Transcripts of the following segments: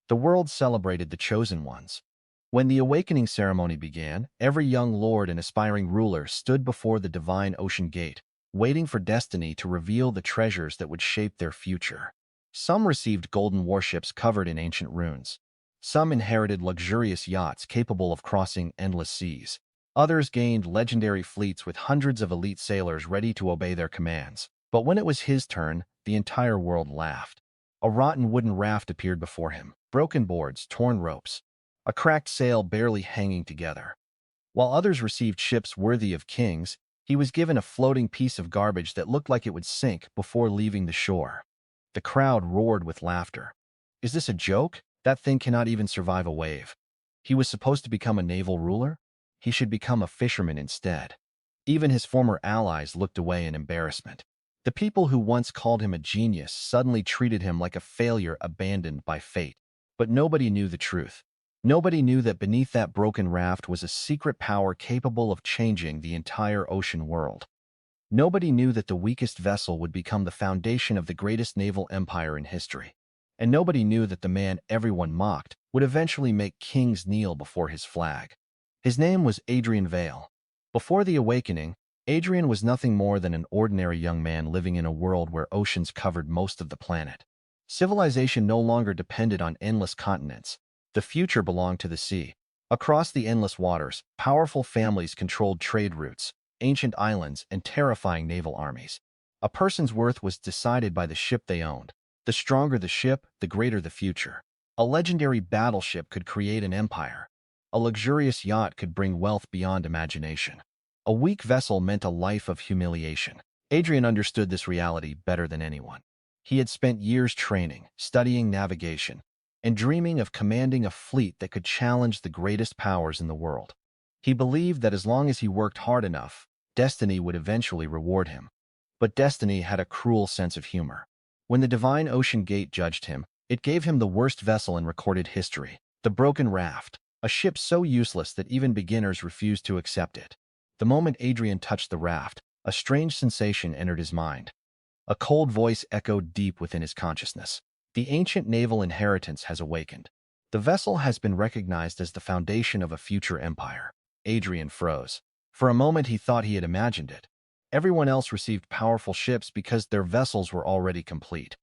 The world celebrated the chosen ones. When the awakening ceremony began, every young lord and aspiring ruler stood before the divine ocean gate, waiting for destiny to reveal the treasures that would shape their future. Some received golden warships covered in ancient runes. Some inherited luxurious yachts capable of crossing endless seas. Others gained legendary fleets with hundreds of elite sailors ready to obey their commands. But when it was his turn, the entire world laughed. A rotten wooden raft appeared before him, broken boards, torn ropes, a cracked sail barely hanging together. While others received ships worthy of kings, he was given a floating piece of garbage that looked like it would sink before leaving the shore. The crowd roared with laughter. Is this a joke? That thing cannot even survive a wave. He was supposed to become a naval ruler? He should become a fisherman instead. Even his former allies looked away in embarrassment. The people who once called him a genius suddenly treated him like a failure abandoned by fate. But nobody knew the truth. Nobody knew that beneath that broken raft was a secret power capable of changing the entire ocean world. Nobody knew that the weakest vessel would become the foundation of the greatest naval empire in history. And nobody knew that the man everyone mocked would eventually make kings kneel before his flag. His name was Adrian Vale. Before the awakening, Adrian was nothing more than an ordinary young man living in a world where oceans covered most of the planet. Civilization no longer depended on endless continents. The future belonged to the sea. Across the endless waters, powerful families controlled trade routes, ancient islands, and terrifying naval armies. A person's worth was decided by the ship they owned. The stronger the ship, the greater the future. A legendary battleship could create an empire. A luxurious yacht could bring wealth beyond imagination. A weak vessel meant a life of humiliation. Adrian understood this reality better than anyone. He had spent years training, studying navigation, and dreaming of commanding a fleet that could challenge the greatest powers in the world. He believed that as long as he worked hard enough, destiny would eventually reward him. But destiny had a cruel sense of humor. When the divine ocean gate judged him, it gave him the worst vessel in recorded history, the broken raft, a ship so useless that even beginners refused to accept it. The moment Adrian touched the raft, a strange sensation entered his mind. A cold voice echoed deep within his consciousness. The ancient naval inheritance has awakened. The vessel has been recognized as the foundation of a future empire. Adrian froze. For a moment he thought he had imagined it. Everyone else received powerful ships because their vessels were already complete.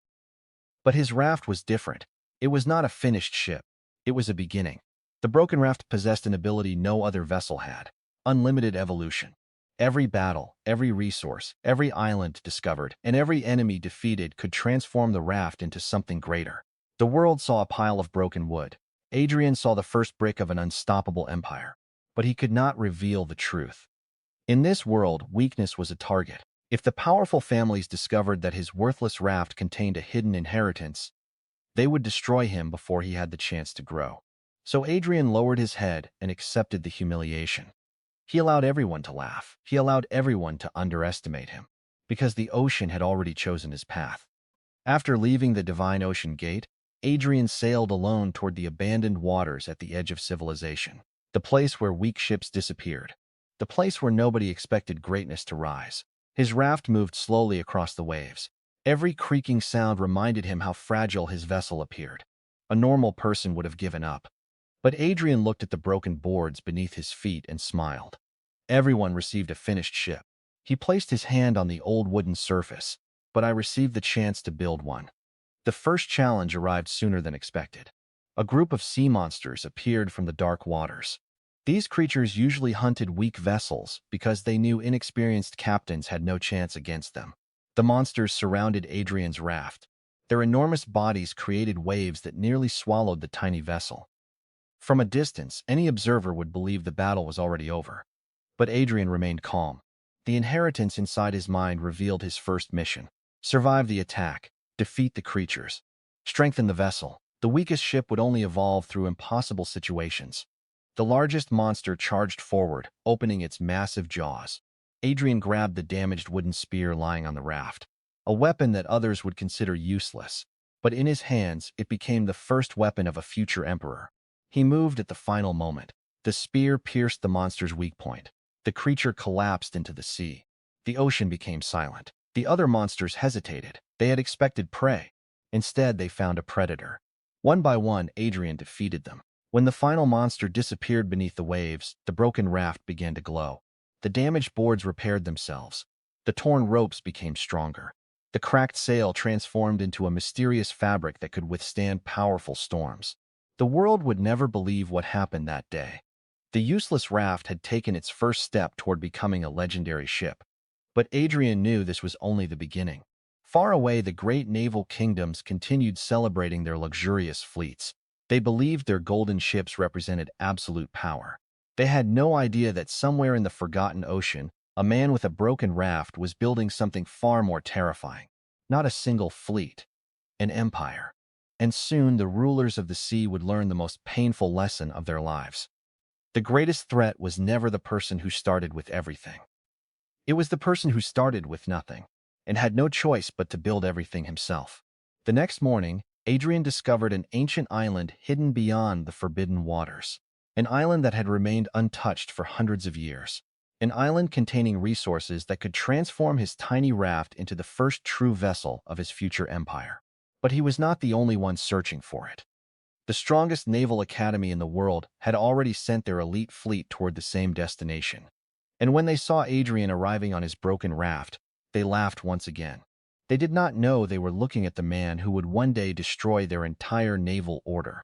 But his raft was different. It was not a finished ship. It was a beginning. The broken raft possessed an ability no other vessel had: unlimited evolution. Every battle, every resource, every island discovered, and every enemy defeated could transform the raft into something greater. The world saw a pile of broken wood. Adrian saw the first brick of an unstoppable empire. But he could not reveal the truth. In this world, weakness was a target. If the powerful families discovered that his worthless raft contained a hidden inheritance, they would destroy him before he had the chance to grow. So Adrian lowered his head and accepted the humiliation. He allowed everyone to laugh. He allowed everyone to underestimate him, because the ocean had already chosen his path. After leaving the divine ocean gate, Adrian sailed alone toward the abandoned waters at the edge of civilization, the place where weak ships disappeared, the place where nobody expected greatness to rise. His raft moved slowly across the waves. Every creaking sound reminded him how fragile his vessel appeared. A normal person would have given up. But Adrian looked at the broken boards beneath his feet and smiled. Everyone received a finished ship. He placed his hand on the old wooden surface, but I received the chance to build one. The first challenge arrived sooner than expected. A group of sea monsters appeared from the dark waters. These creatures usually hunted weak vessels because they knew inexperienced captains had no chance against them. The monsters surrounded Adrian's raft. Their enormous bodies created waves that nearly swallowed the tiny vessel. From a distance, any observer would believe the battle was already over. But Adrian remained calm. The inheritance inside his mind revealed his first mission: survive the attack, defeat the creatures, strengthen the vessel. The weakest ship would only evolve through impossible situations. The largest monster charged forward, opening its massive jaws. Adrian grabbed the damaged wooden spear lying on the raft, a weapon that others would consider useless. But in his hands, it became the first weapon of a future emperor. He moved at the final moment. The spear pierced the monster's weak point. The creature collapsed into the sea. The ocean became silent. The other monsters hesitated. They had expected prey. Instead, they found a predator. One by one, Adrian defeated them. When the final monster disappeared beneath the waves, the broken raft began to glow. The damaged boards repaired themselves. The torn ropes became stronger. The cracked sail transformed into a mysterious fabric that could withstand powerful storms. The world would never believe what happened that day. The useless raft had taken its first step toward becoming a legendary ship. But Adrian knew this was only the beginning. Far away, the great naval kingdoms continued celebrating their luxurious fleets. They believed their golden ships represented absolute power. They had no idea that somewhere in the forgotten ocean, a man with a broken raft was building something far more terrifying. Not a single fleet, an empire. And soon the rulers of the sea would learn the most painful lesson of their lives. The greatest threat was never the person who started with everything. It was the person who started with nothing and had no choice but to build everything himself. The next morning, Adrian discovered an ancient island hidden beyond the forbidden waters. An island that had remained untouched for hundreds of years. An island containing resources that could transform his tiny raft into the first true vessel of his future empire. But he was not the only one searching for it. The strongest naval academy in the world had already sent their elite fleet toward the same destination. And when they saw Adrian arriving on his broken raft, they laughed once again. They did not know they were looking at the man who would one day destroy their entire naval order.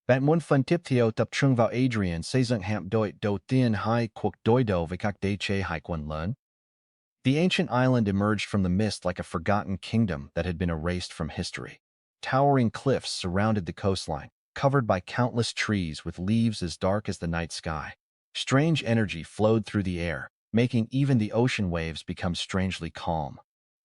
Bạn muốn phân tiếp theo tập trung vào Adrian xây dựng hạm đội đầu tiên hai cuộc đối đầu với các đế chế hải quân lớn. The ancient island emerged from the mist like a forgotten kingdom that had been erased from history. Towering cliffs surrounded the coastline, covered by countless trees with leaves as dark as the night sky. Strange energy flowed through the air, making even the ocean waves become strangely calm.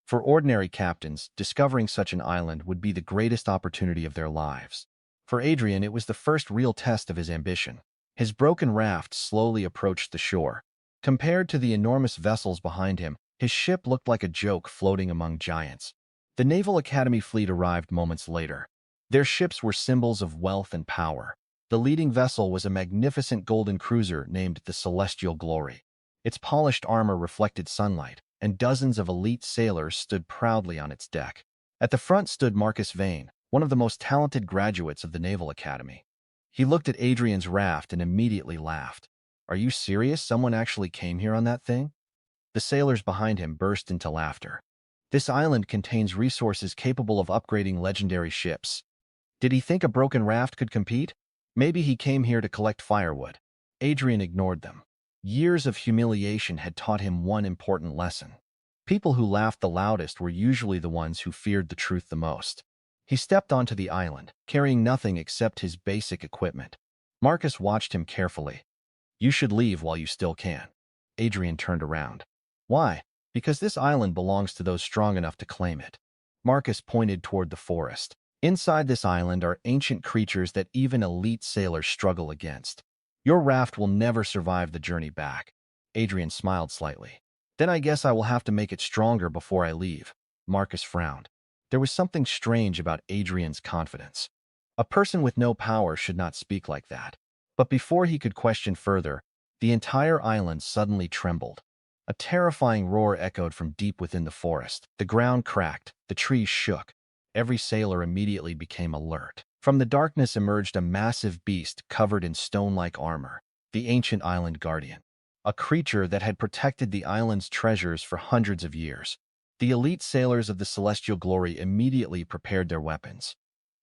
For ordinary captains, discovering such an island would be the greatest opportunity of their lives. For Adrian, it was the first real test of his ambition. His broken raft slowly approached the shore. Compared to the enormous vessels behind him, his ship looked like a joke floating among giants. The Naval Academy fleet arrived moments later. Their ships were symbols of wealth and power. The leading vessel was a magnificent golden cruiser named the Celestial Glory. Its polished armor reflected sunlight, and dozens of elite sailors stood proudly on its deck. At the front stood Marcus Vane, one of the most talented graduates of the Naval Academy. He looked at Adrian's raft and immediately laughed. "Are you serious? Someone actually came here on that thing?" The sailors behind him burst into laughter. "This island contains resources capable of upgrading legendary ships. Did he think a broken raft could compete? Maybe he came here to collect firewood." Adrian ignored them. Years of humiliation had taught him one important lesson. People who laughed the loudest were usually the ones who feared the truth the most. He stepped onto the island, carrying nothing except his basic equipment. Marcus watched him carefully. "You should leave while you still can." Adrian turned around. "Why?" "Because this island belongs to those strong enough to claim it." Marcus pointed toward the forest. "Inside this island are ancient creatures that even elite sailors struggle against. Your raft will never survive the journey back." Adrian smiled slightly. "Then I guess I will have to make it stronger before I leave." Marcus frowned. There was something strange about Adrian's confidence. A person with no power should not speak like that. But before he could question further, the entire island suddenly trembled. A terrifying roar echoed from deep within the forest. The ground cracked, the trees shook. Every sailor immediately became alert. From the darkness emerged a massive beast covered in stone-like armor, the ancient island guardian, a creature that had protected the island's treasures for hundreds of years. The elite sailors of the Celestial Glory immediately prepared their weapons.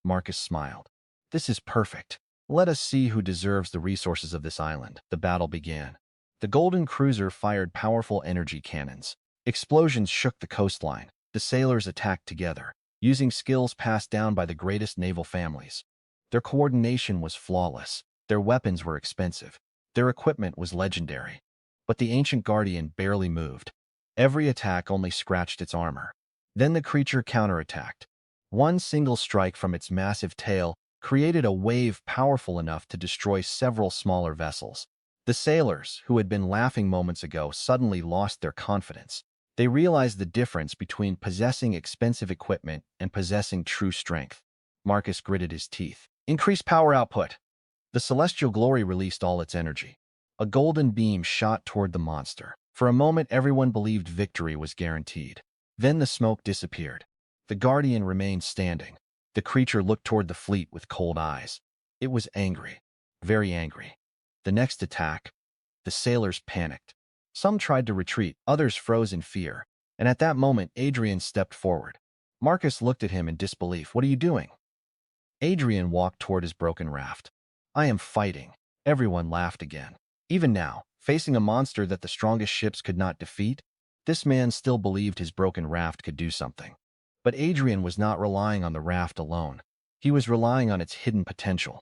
Marcus smiled. "This is perfect. Let us see who deserves the resources of this island." The battle began. The golden cruiser fired powerful energy cannons. Explosions shook the coastline. The sailors attacked together, using skills passed down by the greatest naval families. Their coordination was flawless. Their weapons were expensive. Their equipment was legendary. But the ancient guardian barely moved. Every attack only scratched its armor. Then the creature counterattacked. One single strike from its massive tail created a wave powerful enough to destroy several smaller vessels. The sailors, who had been laughing moments ago, suddenly lost their confidence. They realized the difference between possessing expensive equipment and possessing true strength. Marcus gritted his teeth. "Increase power output." The Celestial Glory released all its energy. A golden beam shot toward the monster. For a moment, everyone believed victory was guaranteed. Then the smoke disappeared. The Guardian remained standing. The creature looked toward the fleet with cold eyes. It was angry, very angry. The next attack, the sailors panicked. Some tried to retreat, others froze in fear. And at that moment, Adrian stepped forward. Marcus looked at him in disbelief. "What are you doing?" Adrian walked toward his broken raft. "I am fighting." Everyone laughed again. Even now, facing a monster that the strongest ships could not defeat, this man still believed his broken raft could do something. But Adrian was not relying on the raft alone. He was relying on its hidden potential.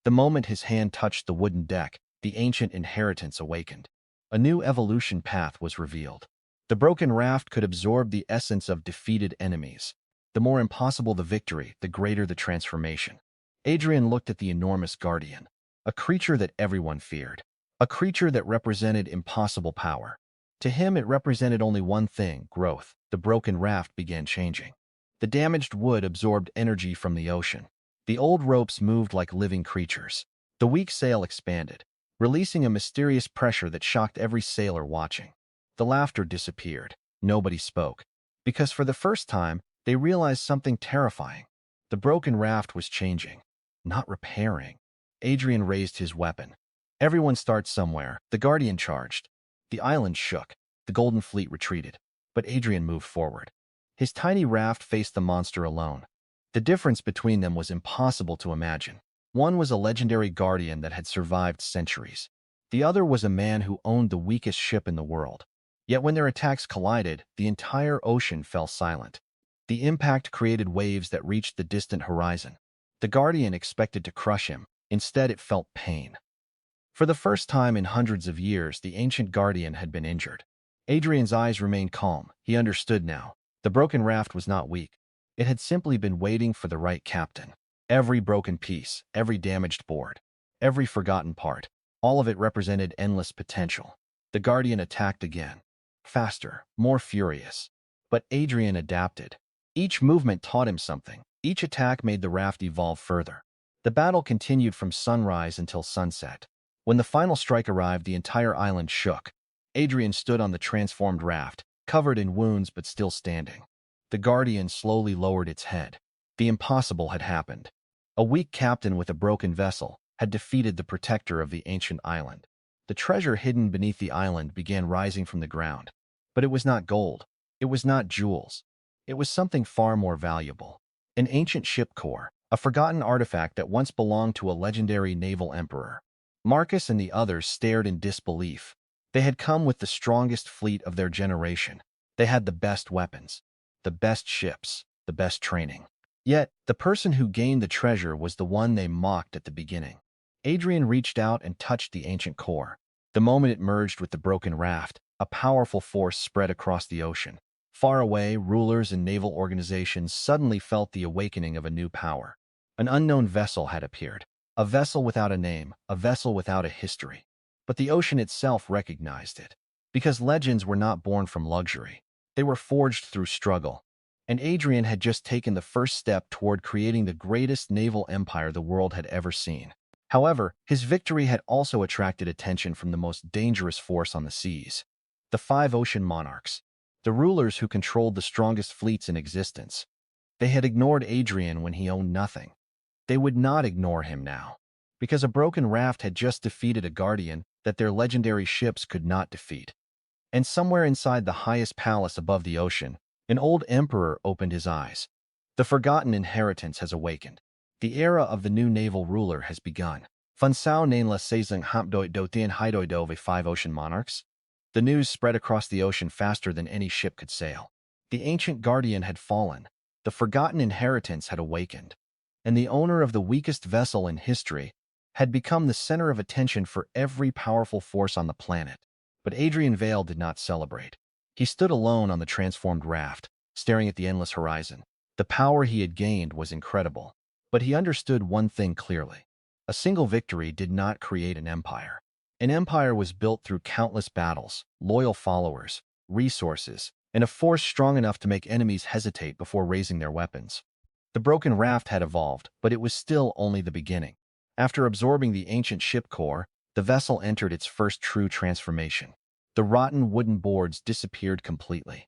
The moment his hand touched the wooden deck, the ancient inheritance awakened. A new evolution path was revealed. The broken raft could absorb the essence of defeated enemies. The more impossible the victory, the greater the transformation. Adrian looked at the enormous guardian, a creature that everyone feared, a creature that represented impossible power. To him, it represented only one thing: growth. The broken raft began changing. The damaged wood absorbed energy from the ocean. The old ropes moved like living creatures. The weak sail expanded, releasing a mysterious pressure that shocked every sailor watching. The laughter disappeared. Nobody spoke, because for the first time, they realized something terrifying. The broken raft was changing, not repairing. Adrian raised his weapon. Everyone starts somewhere. The Guardian charged. The island shook. The Golden Fleet retreated. But Adrian moved forward. His tiny raft faced the monster alone. The difference between them was impossible to imagine. One was a legendary guardian that had survived centuries. The other was a man who owned the weakest ship in the world. Yet when their attacks collided, the entire ocean fell silent. The impact created waves that reached the distant horizon. The Guardian expected to crush him. Instead, it felt pain. For the first time in hundreds of years, the ancient Guardian had been injured. Adrian's eyes remained calm. He understood now. The broken raft was not weak. It had simply been waiting for the right captain. Every broken piece, every damaged board, every forgotten part, all of it represented endless potential. The Guardian attacked again. Faster, more furious. But Adrian adapted. Each movement taught him something. Each attack made the raft evolve further. The battle continued from sunrise until sunset. When the final strike arrived, the entire island shook. Adrian stood on the transformed raft, covered in wounds but still standing. The Guardian slowly lowered its head. The impossible had happened. A weak captain with a broken vessel had defeated the protector of the ancient island. The treasure hidden beneath the island began rising from the ground. But it was not gold. It was not jewels. It was something far more valuable. An ancient ship core, a forgotten artifact that once belonged to a legendary naval emperor. Marcus and the others stared in disbelief. They had come with the strongest fleet of their generation. They had the best weapons, the best ships, the best training. Yet, the person who gained the treasure was the one they mocked at the beginning. Adrian reached out and touched the ancient core. The moment it merged with the broken raft, a powerful force spread across the ocean. Far away, rulers and naval organizations suddenly felt the awakening of a new power. An unknown vessel had appeared. A vessel without a name, a vessel without a history. But the ocean itself recognized it. Because legends were not born from luxury. They were forged through struggle. And Adrian had just taken the first step toward creating the greatest naval empire the world had ever seen. However, his victory had also attracted attention from the most dangerous force on the seas. The 5 ocean monarchs. The rulers who controlled the strongest fleets in existence. They had ignored Adrian when he owned nothing. They would not ignore him now. Because a broken raft had just defeated a guardian that their legendary ships could not defeat. And somewhere inside the highest palace above the ocean, an old emperor opened his eyes. The forgotten inheritance has awakened. The era of the new naval ruler has begun. Funsao nainla seizang hampdoit dotian hidoidove 5 ocean monarchs. The news spread across the ocean faster than any ship could sail. The ancient guardian had fallen. The forgotten inheritance had awakened. And the owner of the weakest vessel in history had become the center of attention for every powerful force on the planet. But Adrian Vale did not celebrate. He stood alone on the transformed raft, staring at the endless horizon. The power he had gained was incredible. But he understood one thing clearly. A single victory did not create an empire. An empire was built through countless battles, loyal followers, resources, and a force strong enough to make enemies hesitate before raising their weapons. The broken raft had evolved, but it was still only the beginning. After absorbing the ancient ship core, the vessel entered its first true transformation. The rotten wooden boards disappeared completely.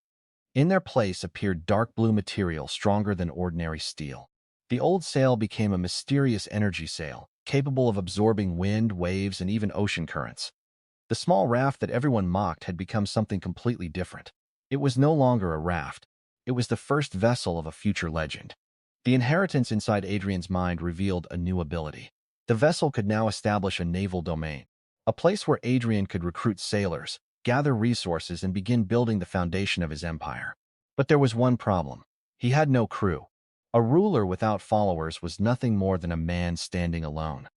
In their place appeared dark blue material stronger than ordinary steel. The old sail became a mysterious energy sail, capable of absorbing wind, waves, and even ocean currents. The small raft that everyone mocked had become something completely different. It was no longer a raft. It was the first vessel of a future legend. The inheritance inside Adrian's mind revealed a new ability. The vessel could now establish a naval domain, a place where Adrian could recruit sailors, gather resources, and begin building the foundation of his empire. But there was one problem. He had no crew. A ruler without followers was nothing more than a man standing alone.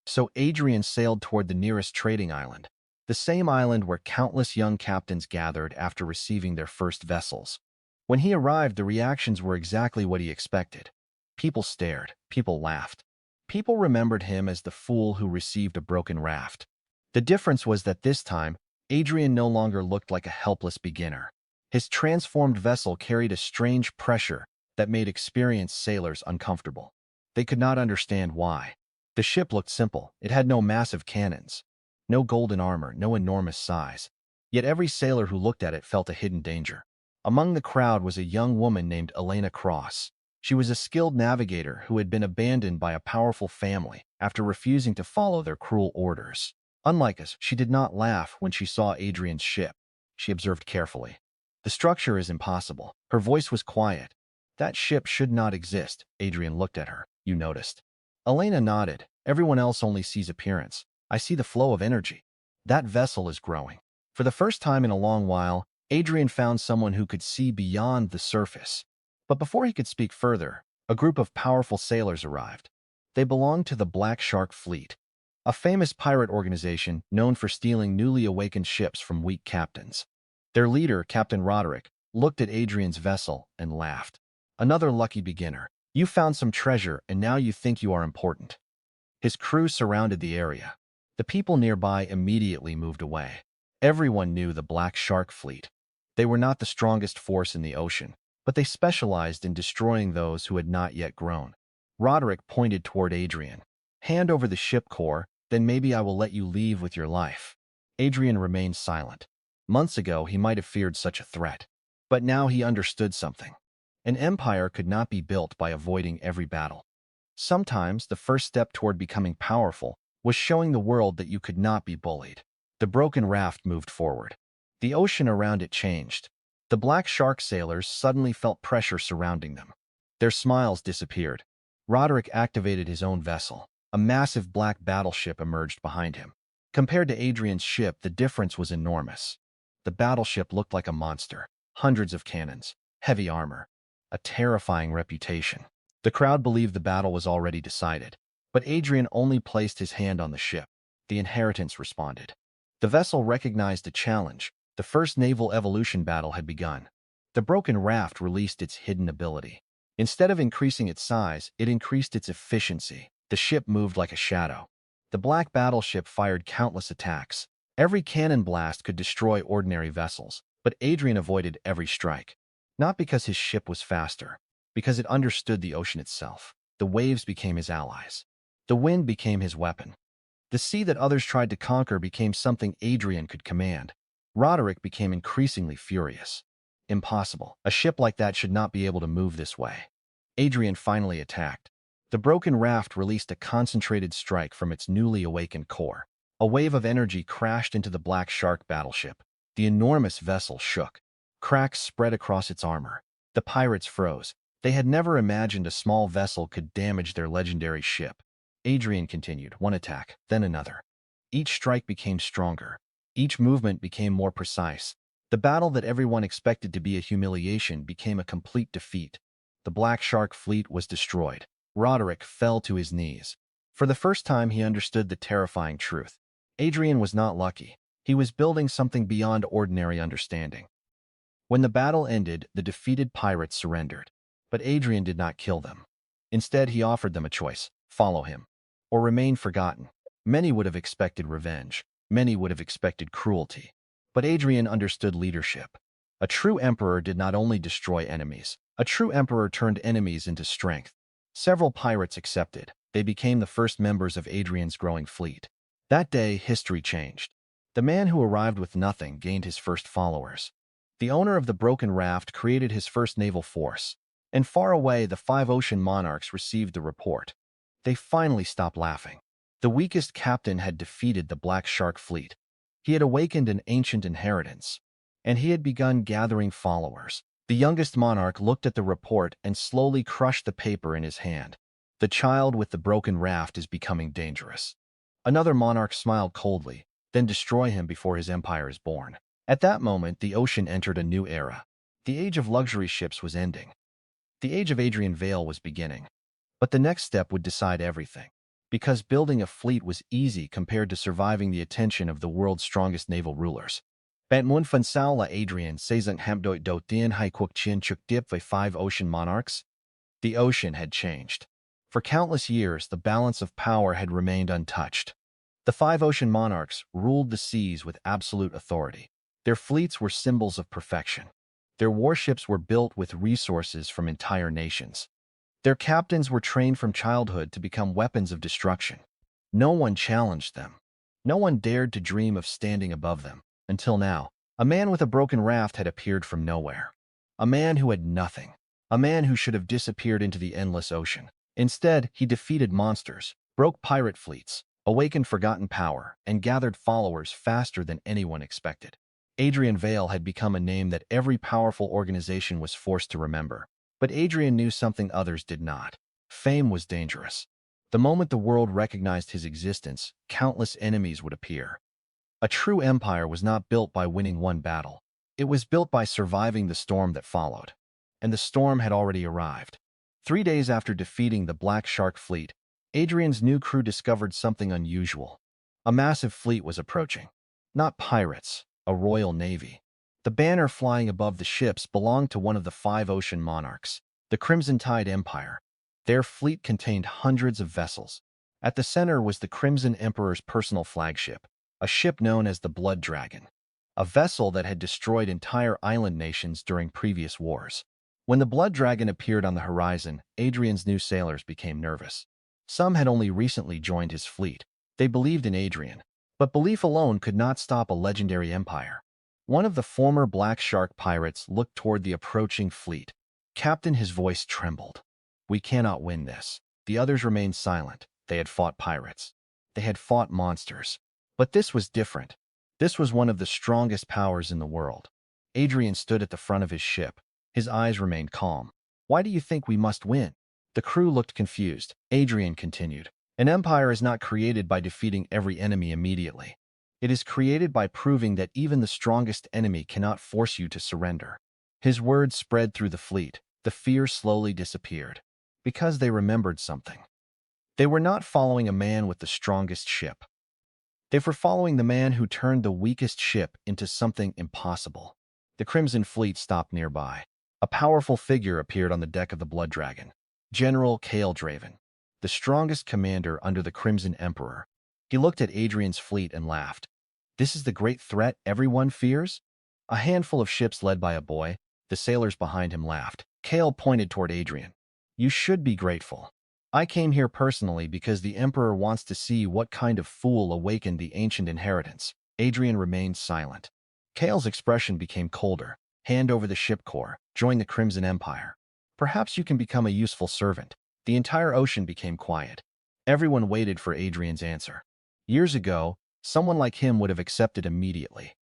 So Adrian sailed toward the nearest trading island, the same island where countless young captains gathered after receiving their first vessels. When he arrived, the reactions were exactly what he expected. People stared, people laughed. People remembered him as the fool who received a broken raft. The difference was that this time, Adrian no longer looked like a helpless beginner. His transformed vessel carried a strange pressure that made experienced sailors uncomfortable. They could not understand why. The ship looked simple. It had no massive cannons, no golden armor, no enormous size. Yet every sailor who looked at it felt a hidden danger. Among the crowd was a young woman named Elena Cross. She was a skilled navigator who had been abandoned by a powerful family after refusing to follow their cruel orders. Unlike us, she did not laugh when she saw Adrian's ship. She observed carefully. The structure is impossible. Her voice was quiet. That ship should not exist. Adrian looked at her. You noticed? Elena nodded. Everyone else only sees appearance. I see the flow of energy. That vessel is growing. For the first time in a long while, Adrian found someone who could see beyond the surface. But before he could speak further, a group of powerful sailors arrived. They belonged to the Black Shark Fleet, a famous pirate organization known for stealing newly awakened ships from weak captains. Their leader, Captain Roderick, looked at Adrian's vessel and laughed. Another lucky beginner. You found some treasure and now you think you are important. His crew surrounded the area. The people nearby immediately moved away. Everyone knew the Black Shark Fleet. They were not the strongest force in the ocean, but they specialized in destroying those who had not yet grown. Roderick pointed toward Adrian. Hand over the ship core, then maybe I will let you leave with your life. Adrian remained silent. Months ago, he might have feared such a threat. But now he understood something. An empire could not be built by avoiding every battle. Sometimes the first step toward becoming powerful was showing the world that you could not be bullied. The broken raft moved forward. The ocean around it changed. The Black Shark sailors suddenly felt pressure surrounding them. Their smiles disappeared. Roderick activated his own vessel. A massive black battleship emerged behind him. Compared to Adrian's ship, the difference was enormous. The battleship looked like a monster. Hundreds of cannons, heavy armor, a terrifying reputation. The crowd believed the battle was already decided, but Adrian only placed his hand on the ship. The inheritance responded. The vessel recognized a challenge. The first naval evolution battle had begun. The broken raft released its hidden ability. Instead of increasing its size, it increased its efficiency. The ship moved like a shadow. The black battleship fired countless attacks. Every cannon blast could destroy ordinary vessels, but Adrian avoided every strike. Not because his ship was faster, because it understood the ocean itself. The waves became his allies. The wind became his weapon. The sea that others tried to conquer became something Adrian could command. Roderick became increasingly furious. Impossible. A ship like that should not be able to move this way. Adrian finally attacked. The broken raft released a concentrated strike from its newly awakened core. A wave of energy crashed into the Black Shark battleship. The enormous vessel shook. Cracks spread across its armor. The pirates froze. They had never imagined a small vessel could damage their legendary ship. Adrian continued, one attack, then another. Each strike became stronger. Each movement became more precise. The battle that everyone expected to be a humiliation became a complete defeat. The Black Shark Fleet was destroyed. Roderick fell to his knees. For the first time, he understood the terrifying truth. Adrian was not lucky. He was building something beyond ordinary understanding. When the battle ended, the defeated pirates surrendered. But Adrian did not kill them. Instead, he offered them a choice: follow him, or remain forgotten. Many would have expected revenge. Many would have expected cruelty. But Adrian understood leadership. A true emperor did not only destroy enemies. A true emperor turned enemies into strength. Several pirates accepted. They became the first members of Adrian's growing fleet. That day, history changed. The man who arrived with nothing gained his first followers. The owner of the broken raft created his first naval force. And far away, the 5 ocean monarchs received the report. They finally stopped laughing. The weakest captain had defeated the Black Shark fleet. He had awakened an ancient inheritance, and he had begun gathering followers. The youngest monarch looked at the report and slowly crushed the paper in his hand. The child with the broken raft is becoming dangerous. Another monarch smiled coldly, then destroy him before his empire is born. At that moment, the ocean entered a new era. The age of luxury ships was ending. The age of Adrian Vale was beginning. But the next step would decide everything. Because building a fleet was easy compared to surviving the attention of the world's strongest naval rulers. Bent mun fan sao la Adrian sezang hamdoi do tien hai kwuk chin chuk dip by 5 ocean monarchs? The ocean had changed. For countless years, the balance of power had remained untouched. The 5 ocean monarchs ruled the seas with absolute authority. Their fleets were symbols of perfection. Their warships were built with resources from entire nations. Their captains were trained from childhood to become weapons of destruction. No one challenged them. No one dared to dream of standing above them. Until now, a man with a broken raft had appeared from nowhere. A man who had nothing. A man who should have disappeared into the endless ocean. Instead, he defeated monsters, broke pirate fleets, awakened forgotten power, and gathered followers faster than anyone expected. Adrian Vale had become a name that every powerful organization was forced to remember. But Adrian knew something others did not. Fame was dangerous. The moment the world recognized his existence, countless enemies would appear. A true empire was not built by winning one battle. It was built by surviving the storm that followed. And the storm had already arrived. 3 days after defeating the Black Shark fleet, Adrian's new crew discovered something unusual. A massive fleet was approaching. Not pirates, a royal navy. The banner flying above the ships belonged to one of the 5 ocean monarchs, the Crimson Tide Empire. Their fleet contained hundreds of vessels. At the center was the Crimson Emperor's personal flagship, a ship known as the Blood Dragon, a vessel that had destroyed entire island nations during previous wars. When the Blood Dragon appeared on the horizon, Adrian's new sailors became nervous. Some had only recently joined his fleet. They believed in Adrian, but belief alone could not stop a legendary empire. One of the former Black Shark pirates looked toward the approaching fleet. Captain, his voice trembled. We cannot win this. The others remained silent. They had fought pirates. They had fought monsters. But this was different. This was one of the strongest powers in the world. Adrian stood at the front of his ship. His eyes remained calm. Why do you think we must win? The crew looked confused. Adrian continued. An empire is not created by defeating every enemy immediately. It is created by proving that even the strongest enemy cannot force you to surrender. His words spread through the fleet. The fear slowly disappeared. Because they remembered something. They were not following a man with the strongest ship. They were following the man who turned the weakest ship into something impossible. The Crimson Fleet stopped nearby. A powerful figure appeared on the deck of the Blood Dragon. General Kale Draven, the strongest commander under the Crimson Emperor. He looked at Adrian's fleet and laughed. This is the great threat everyone fears? A handful of ships led by a boy. The sailors behind him laughed. Kale pointed toward Adrian. You should be grateful. I came here personally because the Emperor wants to see what kind of fool awakened the ancient inheritance. Adrian remained silent. Kale's expression became colder. Hand over the ship core. Join the Crimson Empire. Perhaps you can become a useful servant. The entire ocean became quiet. Everyone waited for Adrian's answer. Years ago, someone like him would have accepted immediately.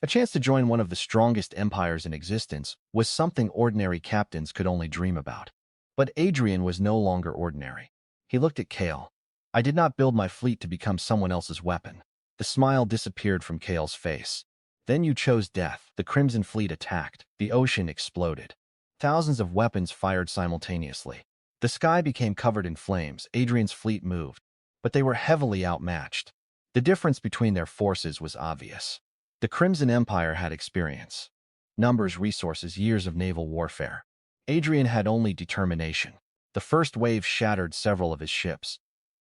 A chance to join one of the strongest empires in existence was something ordinary captains could only dream about. But Adrian was no longer ordinary. He looked at Kale. I did not build my fleet to become someone else's weapon. The smile disappeared from Kale's face. Then you chose death. The Crimson Fleet attacked. The ocean exploded. Thousands of weapons fired simultaneously. The sky became covered in flames. Adrian's fleet moved, but they were heavily outmatched. The difference between their forces was obvious. The Crimson Empire had experience. Numbers, resources, years of naval warfare. Adrian had only determination. The first wave shattered several of his ships.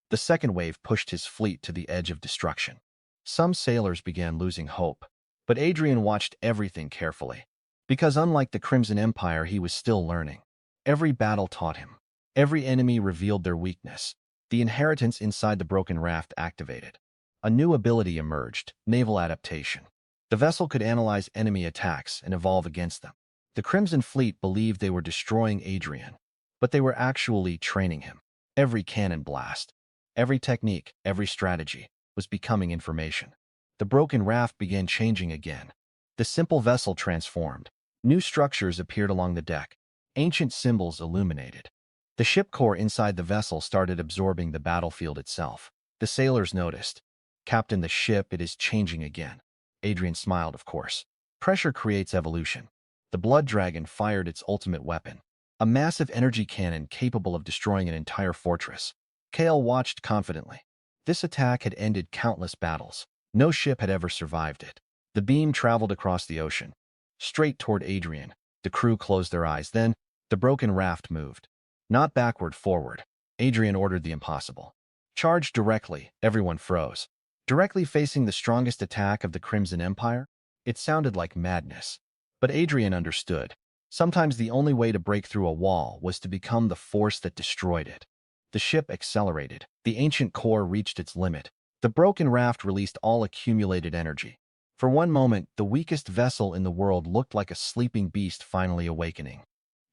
The second wave pushed his fleet to the edge of destruction. Some sailors began losing hope, but Adrian watched everything carefully. Because unlike the Crimson Empire, he was still learning. Every battle taught him. Every enemy revealed their weakness. The inheritance inside the broken raft activated. A new ability emerged, naval adaptation. The vessel could analyze enemy attacks and evolve against them. The Crimson Fleet believed they were destroying Adrian, but they were actually training him. Every cannon blast, every technique, every strategy was becoming information. The broken raft began changing again. The simple vessel transformed. New structures appeared along the deck. Ancient symbols illuminated. The ship core inside the vessel started absorbing the battlefield itself. The sailors noticed. "Captain, the ship, it is changing again." Adrian smiled, of course. Pressure creates evolution. The Blood Dragon fired its ultimate weapon, a massive energy cannon capable of destroying an entire fortress. Kale watched confidently. This attack had ended countless battles. No ship had ever survived it. The beam traveled across the ocean, straight toward Adrian. The crew closed their eyes. Then, the broken raft moved. Not backward, forward. Adrian ordered the impossible. Charge directly. Everyone froze. Directly facing the strongest attack of the Crimson Empire? It sounded like madness. But Adrian understood. Sometimes the only way to break through a wall was to become the force that destroyed it. The ship accelerated. The ancient core reached its limit. The broken raft released all accumulated energy. For one moment, the weakest vessel in the world looked like a sleeping beast finally awakening.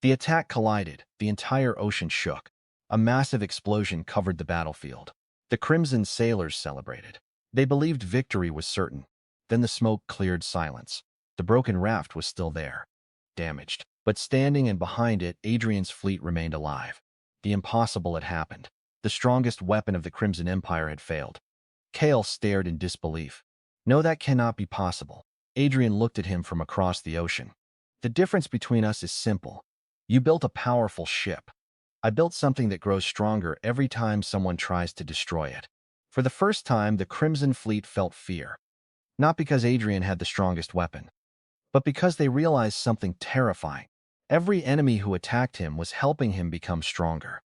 The attack collided. The entire ocean shook. A massive explosion covered the battlefield. The Crimson sailors celebrated. They believed victory was certain. Then the smoke cleared silence. The broken raft was still there, damaged. But standing and behind it, Adrian's fleet remained alive. The impossible had happened. The strongest weapon of the Crimson Empire had failed. Kale stared in disbelief. "No, that cannot be possible." Adrian looked at him from across the ocean. "The difference between us is simple. You built a powerful ship. I built something that grows stronger every time someone tries to destroy it." For the first time, the Crimson Fleet felt fear. Not because Adrian had the strongest weapon, but because they realized something terrifying. Every enemy who attacked him was helping him become stronger.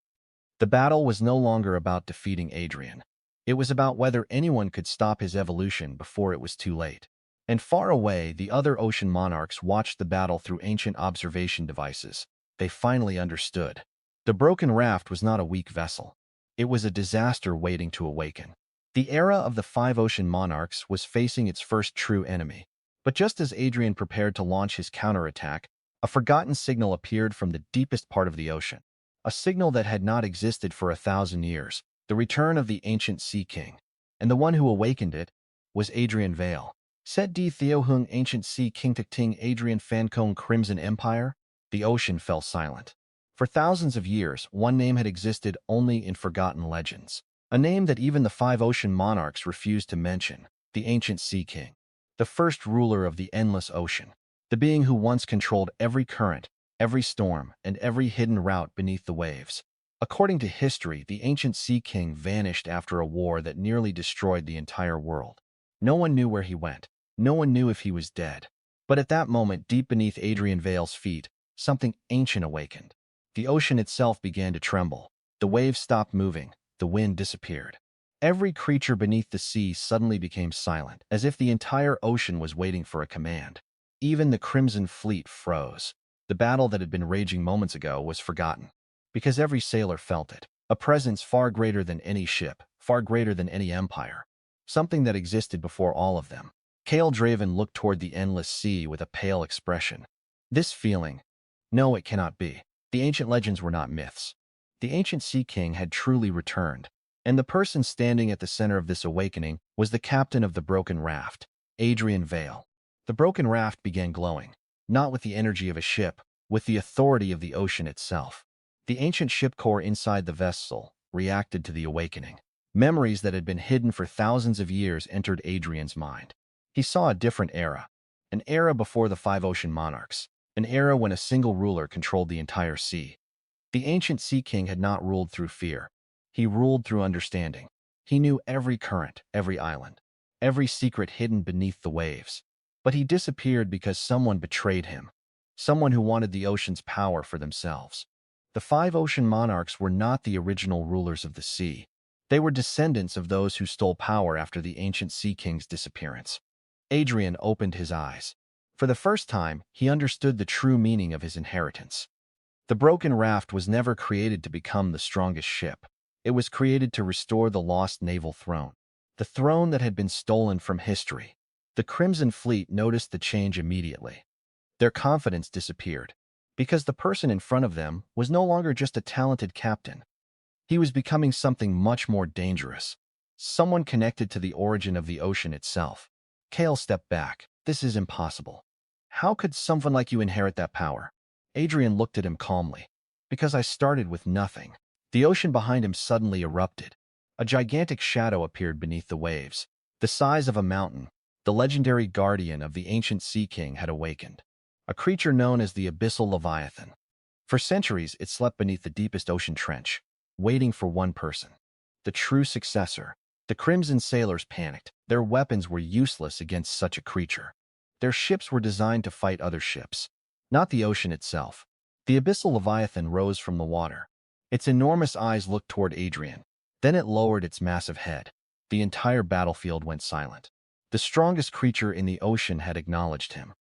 The battle was no longer about defeating Adrian. It was about whether anyone could stop his evolution before it was too late. And far away, the other ocean monarchs watched the battle through ancient observation devices. They finally understood. The broken raft was not a weak vessel. It was a disaster waiting to awaken. The era of the five ocean monarchs was facing its first true enemy. But just as Adrian prepared to launch his counterattack, a forgotten signal appeared from the deepest part of the ocean. A signal that had not existed for 1,000 years. The return of the ancient Sea King. And the one who awakened it was Adrian Vale. Set di Theo Hung Ancient Sea King Ting Adrian Fancone Crimson Empire. The ocean fell silent. For thousands of years, one name had existed only in forgotten legends. A name that even the five ocean monarchs refused to mention. The ancient Sea King. The first ruler of the endless ocean. The being who once controlled every current, every storm, and every hidden route beneath the waves. According to history, the ancient Sea King vanished after a war that nearly destroyed the entire world. No one knew where he went. No one knew if he was dead. But at that moment, deep beneath Adrian Vale's feet, something ancient awakened. The ocean itself began to tremble. The waves stopped moving. The wind disappeared. Every creature beneath the sea suddenly became silent, as if the entire ocean was waiting for a command. Even the Crimson Fleet froze. The battle that had been raging moments ago was forgotten. Because every sailor felt it. A presence far greater than any ship, far greater than any empire. Something that existed before all of them. Kale Draven looked toward the endless sea with a pale expression. This feeling, no, it cannot be. The ancient legends were not myths. The ancient Sea King had truly returned. And the person standing at the center of this awakening was the captain of the broken raft, Adrian Vale. The broken raft began glowing, not with the energy of a ship, with the authority of the ocean itself. The ancient ship core inside the vessel reacted to the awakening. Memories that had been hidden for thousands of years entered Adrian's mind. He saw a different era, an era before the five ocean monarchs, an era when a single ruler controlled the entire sea. The ancient Sea King had not ruled through fear. He ruled through understanding. He knew every current, every island, every secret hidden beneath the waves. But he disappeared because someone betrayed him, someone who wanted the ocean's power for themselves. The five ocean monarchs were not the original rulers of the sea. They were descendants of those who stole power after the ancient Sea King's disappearance. Adrian opened his eyes. For the first time, he understood the true meaning of his inheritance. The broken raft was never created to become the strongest ship. It was created to restore the lost naval throne, the throne that had been stolen from history. The Crimson Fleet noticed the change immediately. Their confidence disappeared, because the person in front of them was no longer just a talented captain. He was becoming something much more dangerous, someone connected to the origin of the ocean itself. Kale stepped back. This is impossible. How could someone like you inherit that power? Adrian looked at him calmly. Because I started with nothing. The ocean behind him suddenly erupted. A gigantic shadow appeared beneath the waves, the size of a mountain. The legendary guardian of the ancient Sea King had awakened, a creature known as the Abyssal Leviathan. For centuries, it slept beneath the deepest ocean trench, waiting for one person, the true successor. The Crimson sailors panicked. Their weapons were useless against such a creature. Their ships were designed to fight other ships, not the ocean itself. The Abyssal Leviathan rose from the water. Its enormous eyes looked toward Adrian. Then it lowered its massive head. The entire battlefield went silent. The strongest creature in the ocean had acknowledged him.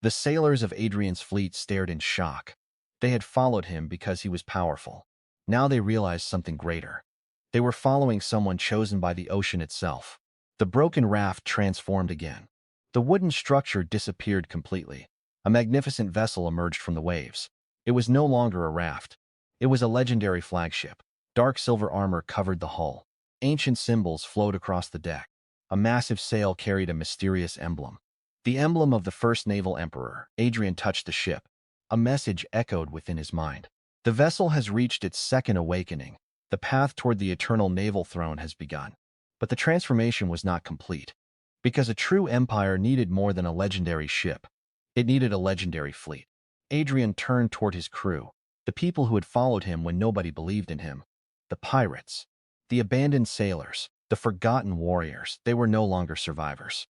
The sailors of Adrian's fleet stared in shock. They had followed him because he was powerful. Now they realized something greater. They were following someone chosen by the ocean itself. The broken raft transformed again. The wooden structure disappeared completely. A magnificent vessel emerged from the waves. It was no longer a raft. It was a legendary flagship. Dark silver armor covered the hull. Ancient symbols flowed across the deck. A massive sail carried a mysterious emblem. The emblem of the first naval emperor. Adrian touched the ship. A message echoed within his mind. The vessel has reached its second awakening. The path toward the eternal naval throne has begun. But the transformation was not complete, because a true empire needed more than a legendary ship. It needed a legendary fleet. Adrian turned toward his crew, the people who had followed him when nobody believed in him. The pirates, the abandoned sailors, the forgotten warriors. They were no longer survivors.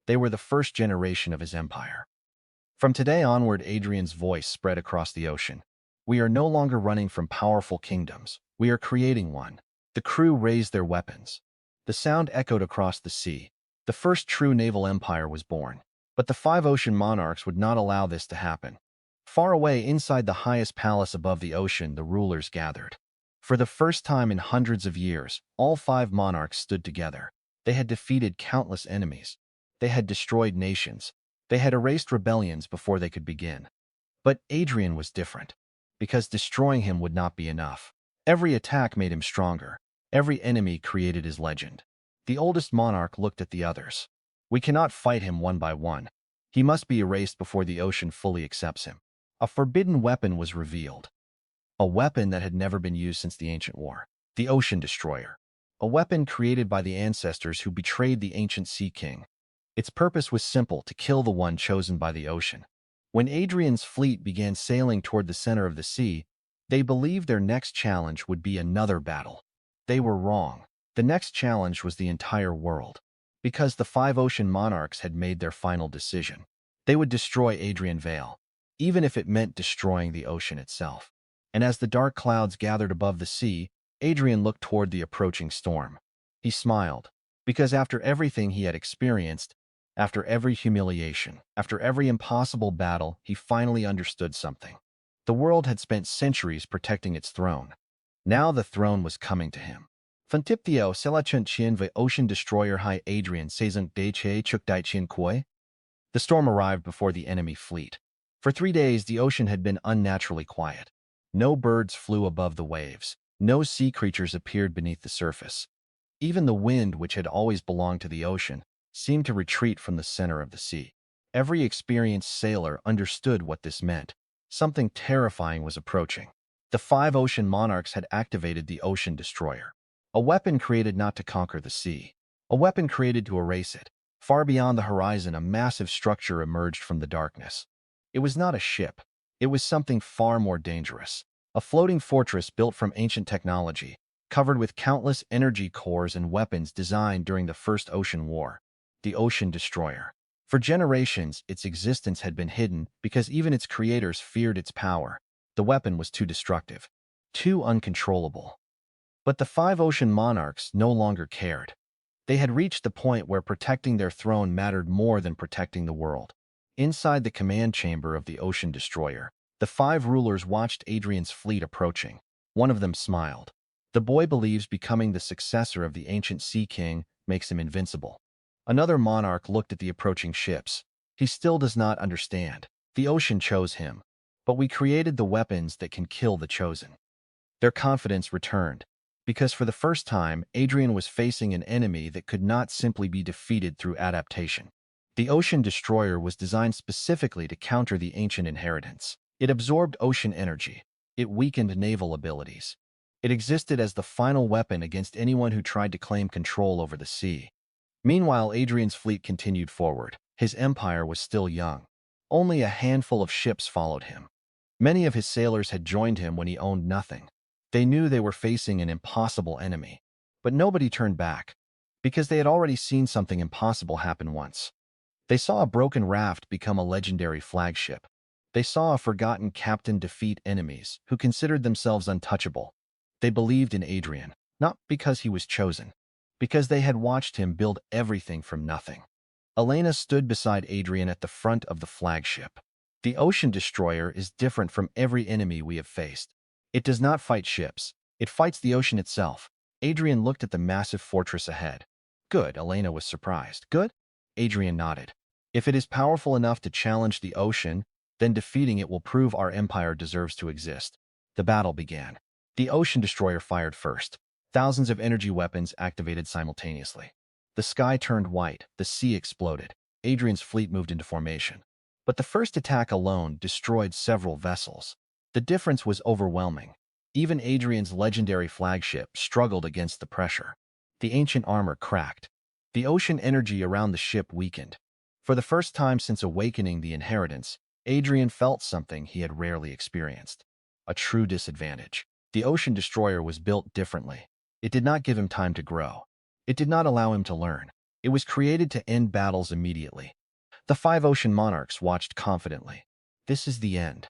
They were the first generation of his empire. From today onward, Adrian's voice spread across the ocean. We are no longer running from powerful kingdoms. We are creating one. The crew raised their weapons. The sound echoed across the sea. The first true naval empire was born. But the five ocean monarchs would not allow this to happen. Far away inside the highest palace above the ocean, the rulers gathered. For the first time in hundreds of years, all five monarchs stood together. They had defeated countless enemies. They had destroyed nations. They had erased rebellions before they could begin. But Adrian was different, because destroying him would not be enough. Every attack made him stronger. Every enemy created his legend. The oldest monarch looked at the others. We cannot fight him one by one. He must be erased before the ocean fully accepts him. A forbidden weapon was revealed. A weapon that had never been used since the ancient war. The Ocean Destroyer. A weapon created by the ancestors who betrayed the ancient Sea King. Its purpose was simple: to kill the one chosen by the ocean. When Adrian's fleet began sailing toward the center of the sea, they believed their next challenge would be another battle. They were wrong. The next challenge was the entire world. Because the five ocean monarchs had made their final decision. They would destroy Adrian Vale, even if it meant destroying the ocean itself. And as the dark clouds gathered above the sea, Adrian looked toward the approaching storm. He smiled, because after everything he had experienced, after every humiliation, after every impossible battle, he finally understood something. The world had spent centuries protecting its throne. Now the throne was coming to him. Fantipthio selachant chien ve ocean destroyer hai Adrian sezunk de che chuk dai chien koi. The storm arrived before the enemy fleet. For 3 days, the ocean had been unnaturally quiet. No birds flew above the waves. No sea creatures appeared beneath the surface. Even the wind, which had always belonged to the ocean, seemed to retreat from the center of the sea. Every experienced sailor understood what this meant. Something terrifying was approaching. The five ocean monarchs had activated the Ocean Destroyer. A weapon created not to conquer the sea. A weapon created to erase it. Far beyond the horizon, a massive structure emerged from the darkness. It was not a ship. It was something far more dangerous. A floating fortress built from ancient technology, covered with countless energy cores and weapons designed during the First Ocean War. The Ocean Destroyer. For generations, its existence had been hidden because even its creators feared its power. The weapon was too destructive, too uncontrollable. But the five ocean monarchs no longer cared. They had reached the point where protecting their throne mattered more than protecting the world. Inside the command chamber of the Ocean Destroyer, the five rulers watched Adrian's fleet approaching. One of them smiled. The boy believes becoming the successor of the ancient Sea King makes him invincible. Another monarch looked at the approaching ships. He still does not understand. The ocean chose him, but we created the weapons that can kill the chosen. Their confidence returned, because for the first time, Adrian was facing an enemy that could not simply be defeated through adaptation. The Ocean Destroyer was designed specifically to counter the ancient inheritance. It absorbed ocean energy. It weakened naval abilities. It existed as the final weapon against anyone who tried to claim control over the sea. Meanwhile, Adrian's fleet continued forward. His empire was still young. Only a handful of ships followed him. Many of his sailors had joined him when he owned nothing. They knew they were facing an impossible enemy. But nobody turned back, because they had already seen something impossible happen once. They saw a broken raft become a legendary flagship. They saw a forgotten captain defeat enemies who considered themselves untouchable. They believed in Adrian, not because he was chosen, because they had watched him build everything from nothing. Elena stood beside Adrian at the front of the flagship. The Ocean Destroyer is different from every enemy we have faced. It does not fight ships. It fights the ocean itself. Adrian looked at the massive fortress ahead. Good, Elena was surprised. Good? Adrian nodded. If it is powerful enough to challenge the ocean, then defeating it will prove our empire deserves to exist. The battle began. The Ocean Destroyer fired first. Thousands of energy weapons activated simultaneously. The sky turned white. The sea exploded. Adrian's fleet moved into formation. But the first attack alone destroyed several vessels. The difference was overwhelming. Even Adrian's legendary flagship struggled against the pressure. The ancient armor cracked. The ocean energy around the ship weakened. For the first time since awakening the inheritance, Adrian felt something he had rarely experienced. A true disadvantage. The Ocean Destroyer was built differently. It did not give him time to grow. It did not allow him to learn. It was created to end battles immediately. The 5 ocean monarchs watched confidently. This is the end.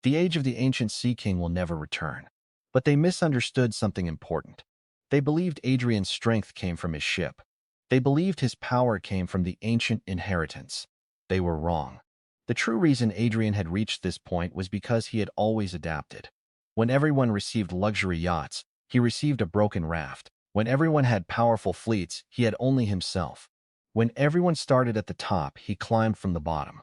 The age of the ancient Sea King will never return. But they misunderstood something important. They believed Adrian's strength came from his ship. They believed his power came from the ancient inheritance. They were wrong. The true reason Adrian had reached this point was because he had always adapted. When everyone received luxury yachts, he received a broken raft. When everyone had powerful fleets, he had only himself. When everyone started at the top, he climbed from the bottom.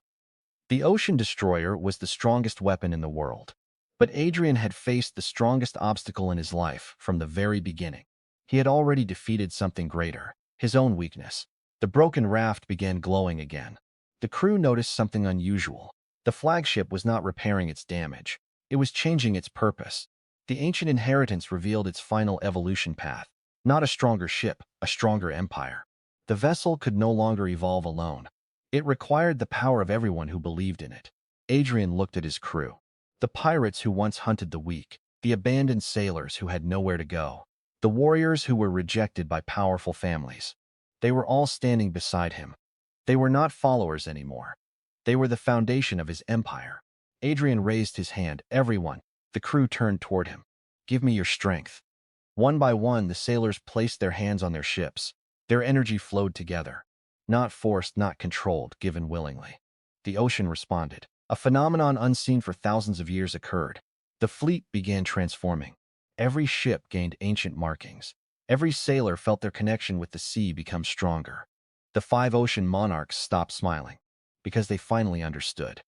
The Ocean Destroyer was the strongest weapon in the world. But Adrian had faced the strongest obstacle in his life from the very beginning. He had already defeated something greater, his own weakness. The broken raft began glowing again. The crew noticed something unusual. The flagship was not repairing its damage. It was changing its purpose. The ancient inheritance revealed its final evolution path. Not a stronger ship, a stronger empire. The vessel could no longer evolve alone. It required the power of everyone who believed in it. Adrian looked at his crew. The pirates who once hunted the weak, the abandoned sailors who had nowhere to go, the warriors who were rejected by powerful families. They were all standing beside him. They were not followers anymore. They were the foundation of his empire. Adrian raised his hand. Everyone. The crew turned toward him. Give me your strength. One by one, the sailors placed their hands on their ships. Their energy flowed together. Not forced, not controlled, given willingly. The ocean responded. A phenomenon unseen for thousands of years occurred. The fleet began transforming. Every ship gained ancient markings. Every sailor felt their connection with the sea become stronger. The 5 ocean monarchs stopped smiling, because they finally understood.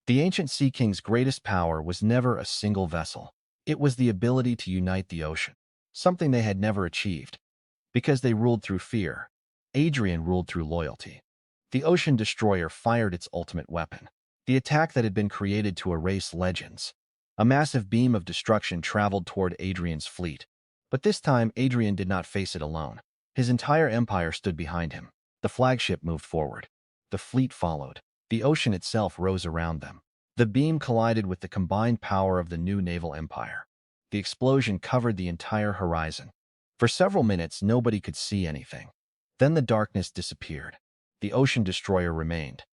The ancient Sea King's greatest power was never a single vessel. It was the ability to unite the ocean, something they had never achieved. Because they ruled through fear, Adrian ruled through loyalty. The Ocean Destroyer fired its ultimate weapon, the attack that had been created to erase legends. A massive beam of destruction traveled toward Adrian's fleet. But this time, Adrian did not face it alone. His entire empire stood behind him. The flagship moved forward. The fleet followed. The ocean itself rose around them. The beam collided with the combined power of the new naval empire. The explosion covered the entire horizon. For several minutes, nobody could see anything. Then the darkness disappeared. The Ocean Destroyer remained.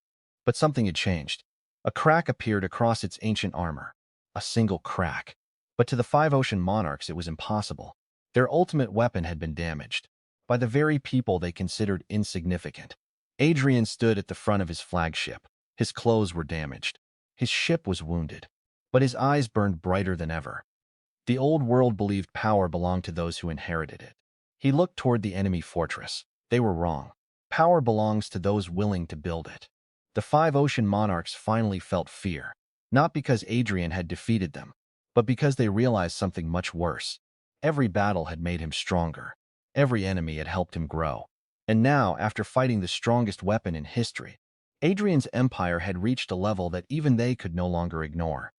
But something had changed. A crack appeared across its ancient armor. A single crack. But to the 5 ocean monarchs, it was impossible. Their ultimate weapon had been damaged by the very people they considered insignificant. Adrian stood at the front of his flagship. His clothes were damaged. His ship was wounded. But his eyes burned brighter than ever. The old world believed power belonged to those who inherited it. He looked toward the enemy fortress. They were wrong. Power belongs to those willing to build it. The five ocean monarchs finally felt fear, not because Adrian had defeated them, but because they realized something much worse. Every battle had made him stronger. Every enemy had helped him grow. And now, after fighting the strongest weapon in history, Adrian's empire had reached a level that even they could no longer ignore.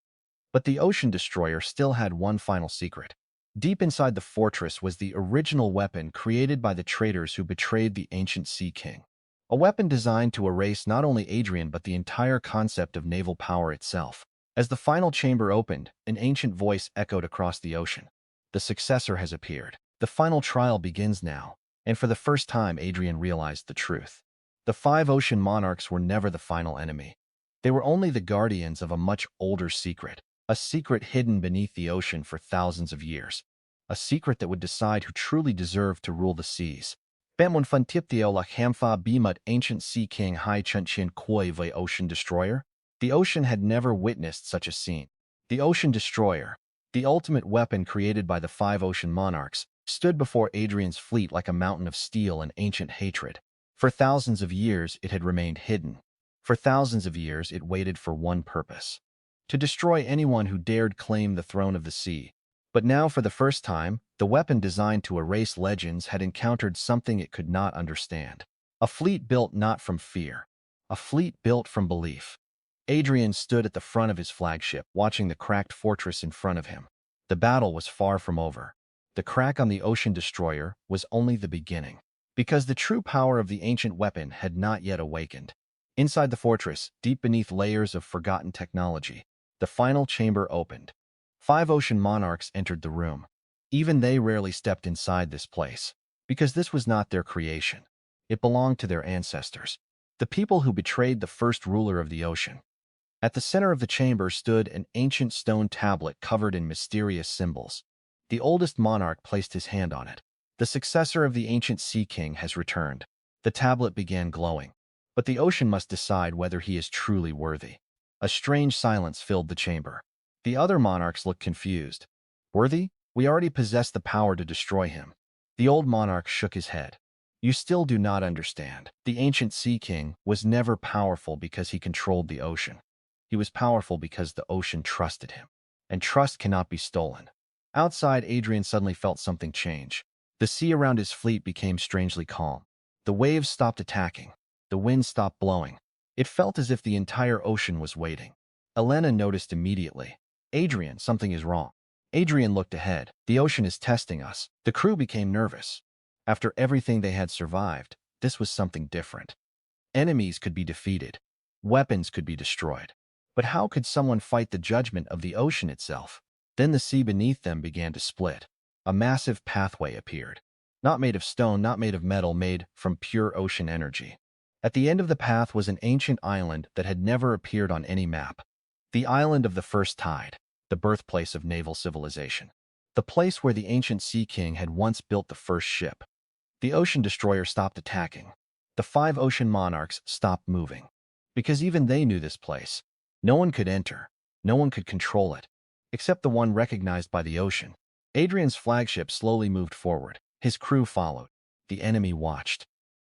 But the ocean destroyer still had one final secret. Deep inside the fortress was the original weapon created by the traitors who betrayed the ancient Sea King. A weapon designed to erase not only Adrian but the entire concept of naval power itself. As the final chamber opened, an ancient voice echoed across the ocean. The successor has appeared. The final trial begins now, and for the first time Adrian realized the truth. The five ocean monarchs were never the final enemy. They were only the guardians of a much older secret, a secret hidden beneath the ocean for thousands of years, a secret that would decide who truly deserved to rule the seas. Bamwon Funtiptio la Hamfa Bimut Ancient Sea King Hai Chunchin Koi Ve Ocean Destroyer. The ocean had never witnessed such a scene. The ocean destroyer, the ultimate weapon created by the five ocean monarchs, stood before Adrian's fleet like a mountain of steel and ancient hatred. For thousands of years it had remained hidden. For thousands of years it waited for one purpose: to destroy anyone who dared claim the throne of the sea. But now, for the first time, the weapon designed to erase legends had encountered something it could not understand. A fleet built not from fear. A fleet built from belief. Adrian stood at the front of his flagship, watching the cracked fortress in front of him. The battle was far from over. The crack on the ocean destroyer was only the beginning, because the true power of the ancient weapon had not yet awakened. Inside the fortress, deep beneath layers of forgotten technology, the final chamber opened. Five ocean monarchs entered the room. Even they rarely stepped inside this place, because this was not their creation. It belonged to their ancestors, the people who betrayed the first ruler of the ocean. At the center of the chamber stood an ancient stone tablet covered in mysterious symbols. The oldest monarch placed his hand on it. The successor of the ancient Sea King has returned. The tablet began glowing. But the ocean must decide whether he is truly worthy. A strange silence filled the chamber. The other monarchs looked confused. Worthy? We already possess the power to destroy him. The old monarch shook his head. You still do not understand. The ancient Sea King was never powerful because he controlled the ocean. He was powerful because the ocean trusted him. And trust cannot be stolen. Outside, Adrian suddenly felt something change. The sea around his fleet became strangely calm. The waves stopped attacking. The wind stopped blowing. It felt as if the entire ocean was waiting. Elena noticed immediately. Adrian, something is wrong. Adrian looked ahead. The ocean is testing us. The crew became nervous. After everything they had survived, this was something different. Enemies could be defeated. Weapons could be destroyed. But how could someone fight the judgment of the ocean itself? Then the sea beneath them began to split. A massive pathway appeared. Not made of stone, not made of metal, made from pure ocean energy. At the end of the path was an ancient island that had never appeared on any map. The island of the first tide, the birthplace of naval civilization. The place where the ancient Sea King had once built the first ship. The ocean destroyer stopped attacking. The five ocean monarchs stopped moving. Because even they knew this place. No one could enter. No one could control it, except the one recognized by the ocean. Adrian's flagship slowly moved forward. His crew followed. The enemy watched.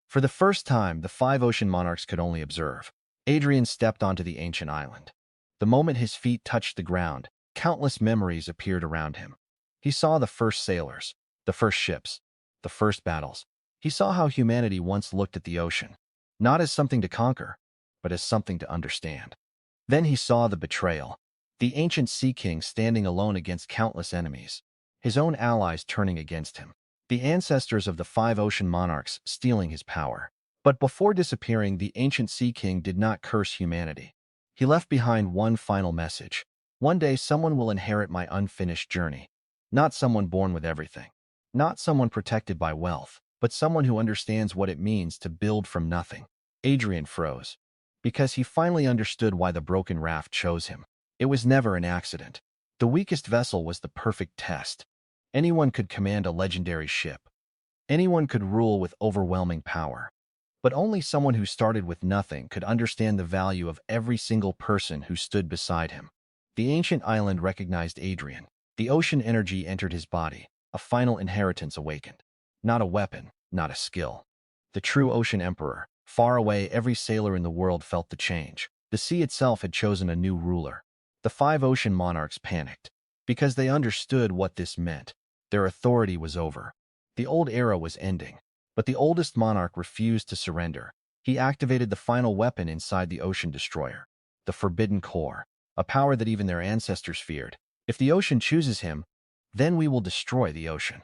For the first time, the five ocean monarchs could only observe. Adrian stepped onto the ancient island. The moment his feet touched the ground, countless memories appeared around him. He saw the first sailors, the first ships, the first battles. He saw how humanity once looked at the ocean, not as something to conquer, but as something to understand. Then he saw the betrayal, the ancient Sea King standing alone against countless enemies, his own allies turning against him, the ancestors of the five ocean monarchs stealing his power. But before disappearing, the ancient Sea King did not curse humanity. He left behind one final message. One day someone will inherit my unfinished journey. Not someone born with everything. Not someone protected by wealth, but someone who understands what it means to build from nothing. Adrian froze, because he finally understood why the broken raft chose him. It was never an accident. The weakest vessel was the perfect test. Anyone could command a legendary ship. Anyone could rule with overwhelming power. But only someone who started with nothing could understand the value of every single person who stood beside him. The ancient island recognized Adrian. The ocean energy entered his body. A final inheritance awakened. Not a weapon, not a skill. The true ocean emperor. Far away, every sailor in the world felt the change. The sea itself had chosen a new ruler. The 5 ocean monarchs panicked because they understood what this meant. Their authority was over. The old era was ending. But the oldest monarch refused to surrender. He activated the final weapon inside the ocean destroyer, the Forbidden Core, a power that even their ancestors feared. If the ocean chooses him, then we will destroy the ocean.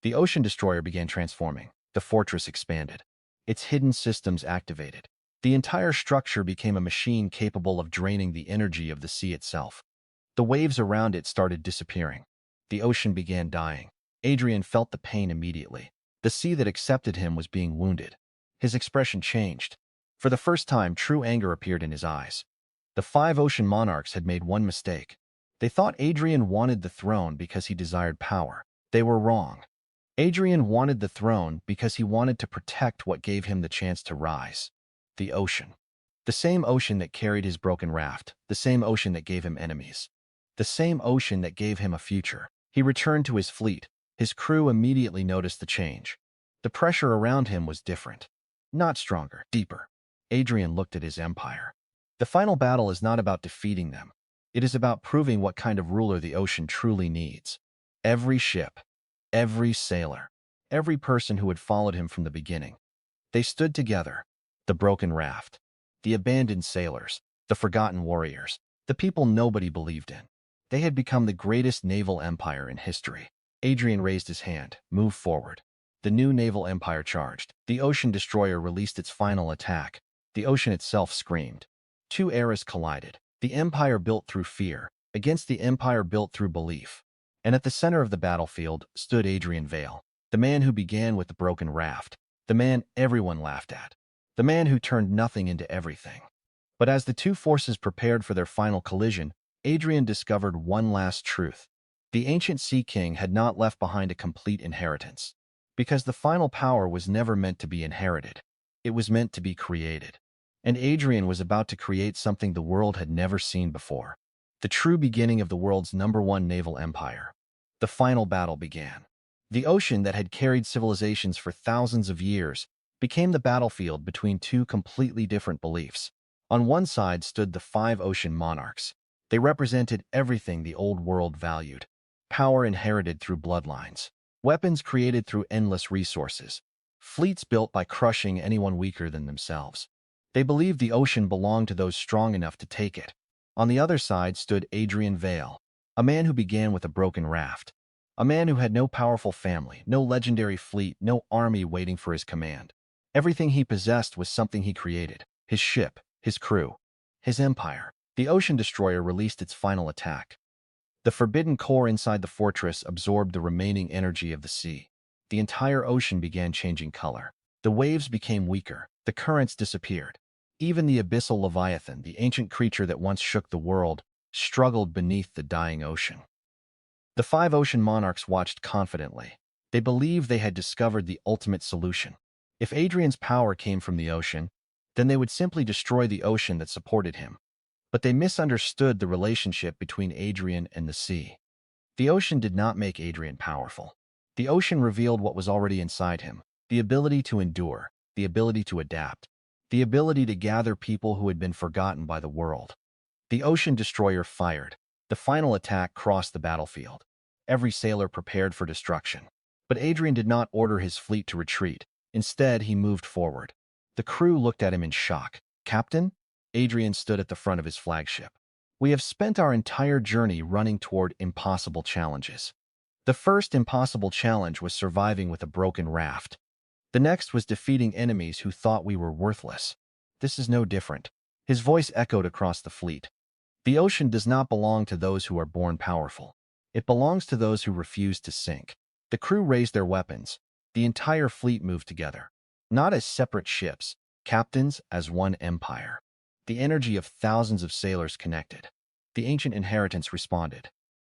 The ocean destroyer began transforming. The fortress expanded. Its hidden systems activated. The entire structure became a machine capable of draining the energy of the sea itself. The waves around it started disappearing. The ocean began dying. Adrian felt the pain immediately. The sea that accepted him was being wounded. His expression changed. For the first time, true anger appeared in his eyes. The 5 ocean monarchs had made one mistake. They thought Adrian wanted the throne because he desired power. They were wrong. Adrian wanted the throne because he wanted to protect what gave him the chance to rise. The ocean. The same ocean that carried his broken raft. The same ocean that gave him enemies. The same ocean that gave him a future. He returned to his fleet. His crew immediately noticed the change. The pressure around him was different. Not stronger, deeper. Adrian looked at his empire. The final battle is not about defeating them. It is about proving what kind of ruler the ocean truly needs. Every ship, every sailor, every person who had followed him from the beginning. They stood together. The broken raft, the abandoned sailors, the forgotten warriors, the people nobody believed in. They had become the greatest naval empire in history. Adrian raised his hand, moved forward. The new naval empire charged. The ocean destroyer released its final attack. The ocean itself screamed. 2 eras collided. The empire built through fear against the empire built through belief. And at the center of the battlefield stood Adrian Vale, the man who began with the broken raft, the man everyone laughed at, the man who turned nothing into everything. But as the two forces prepared for their final collision, Adrian discovered one last truth. The ancient Sea King had not left behind a complete inheritance. Because the final power was never meant to be inherited. It was meant to be created. And Adrian was about to create something the world had never seen before. The true beginning of the world's #1 naval empire. The final battle began. The ocean that had carried civilizations for thousands of years became the battlefield between two completely different beliefs. On one side stood the 5 ocean monarchs. They represented everything the old world valued. Power inherited through bloodlines. Weapons created through endless resources. Fleets built by crushing anyone weaker than themselves. They believed the ocean belonged to those strong enough to take it. On the other side stood Adrian Vale, a man who began with a broken raft. A man who had no powerful family, no legendary fleet, no army waiting for his command. Everything he possessed was something he created. His ship, his crew, his empire. The ocean destroyer released its final attack. The forbidden core inside the fortress absorbed the remaining energy of the sea. The entire ocean began changing color. The waves became weaker. The currents disappeared. Even the abyssal leviathan, the ancient creature that once shook the world, struggled beneath the dying ocean. The 5 ocean monarchs watched confidently. They believed they had discovered the ultimate solution. If Adrian's power came from the ocean, then they would simply destroy the ocean that supported him. But they misunderstood the relationship between Adrian and the sea. The ocean did not make Adrian powerful. The ocean revealed what was already inside him, the ability to endure, the ability to adapt, the ability to gather people who had been forgotten by the world. The ocean destroyer fired. The final attack crossed the battlefield. Every sailor prepared for destruction. But Adrian did not order his fleet to retreat. Instead, he moved forward. The crew looked at him in shock. "Captain?" Adrian stood at the front of his flagship. "We have spent our entire journey running toward impossible challenges. The first impossible challenge was surviving with a broken raft. The next was defeating enemies who thought we were worthless. This is no different." His voice echoed across the fleet. "The ocean does not belong to those who are born powerful. It belongs to those who refuse to sink." The crew raised their weapons. The entire fleet moved together. Not as separate ships, captains, as one empire. The energy of thousands of sailors connected. The ancient inheritance responded.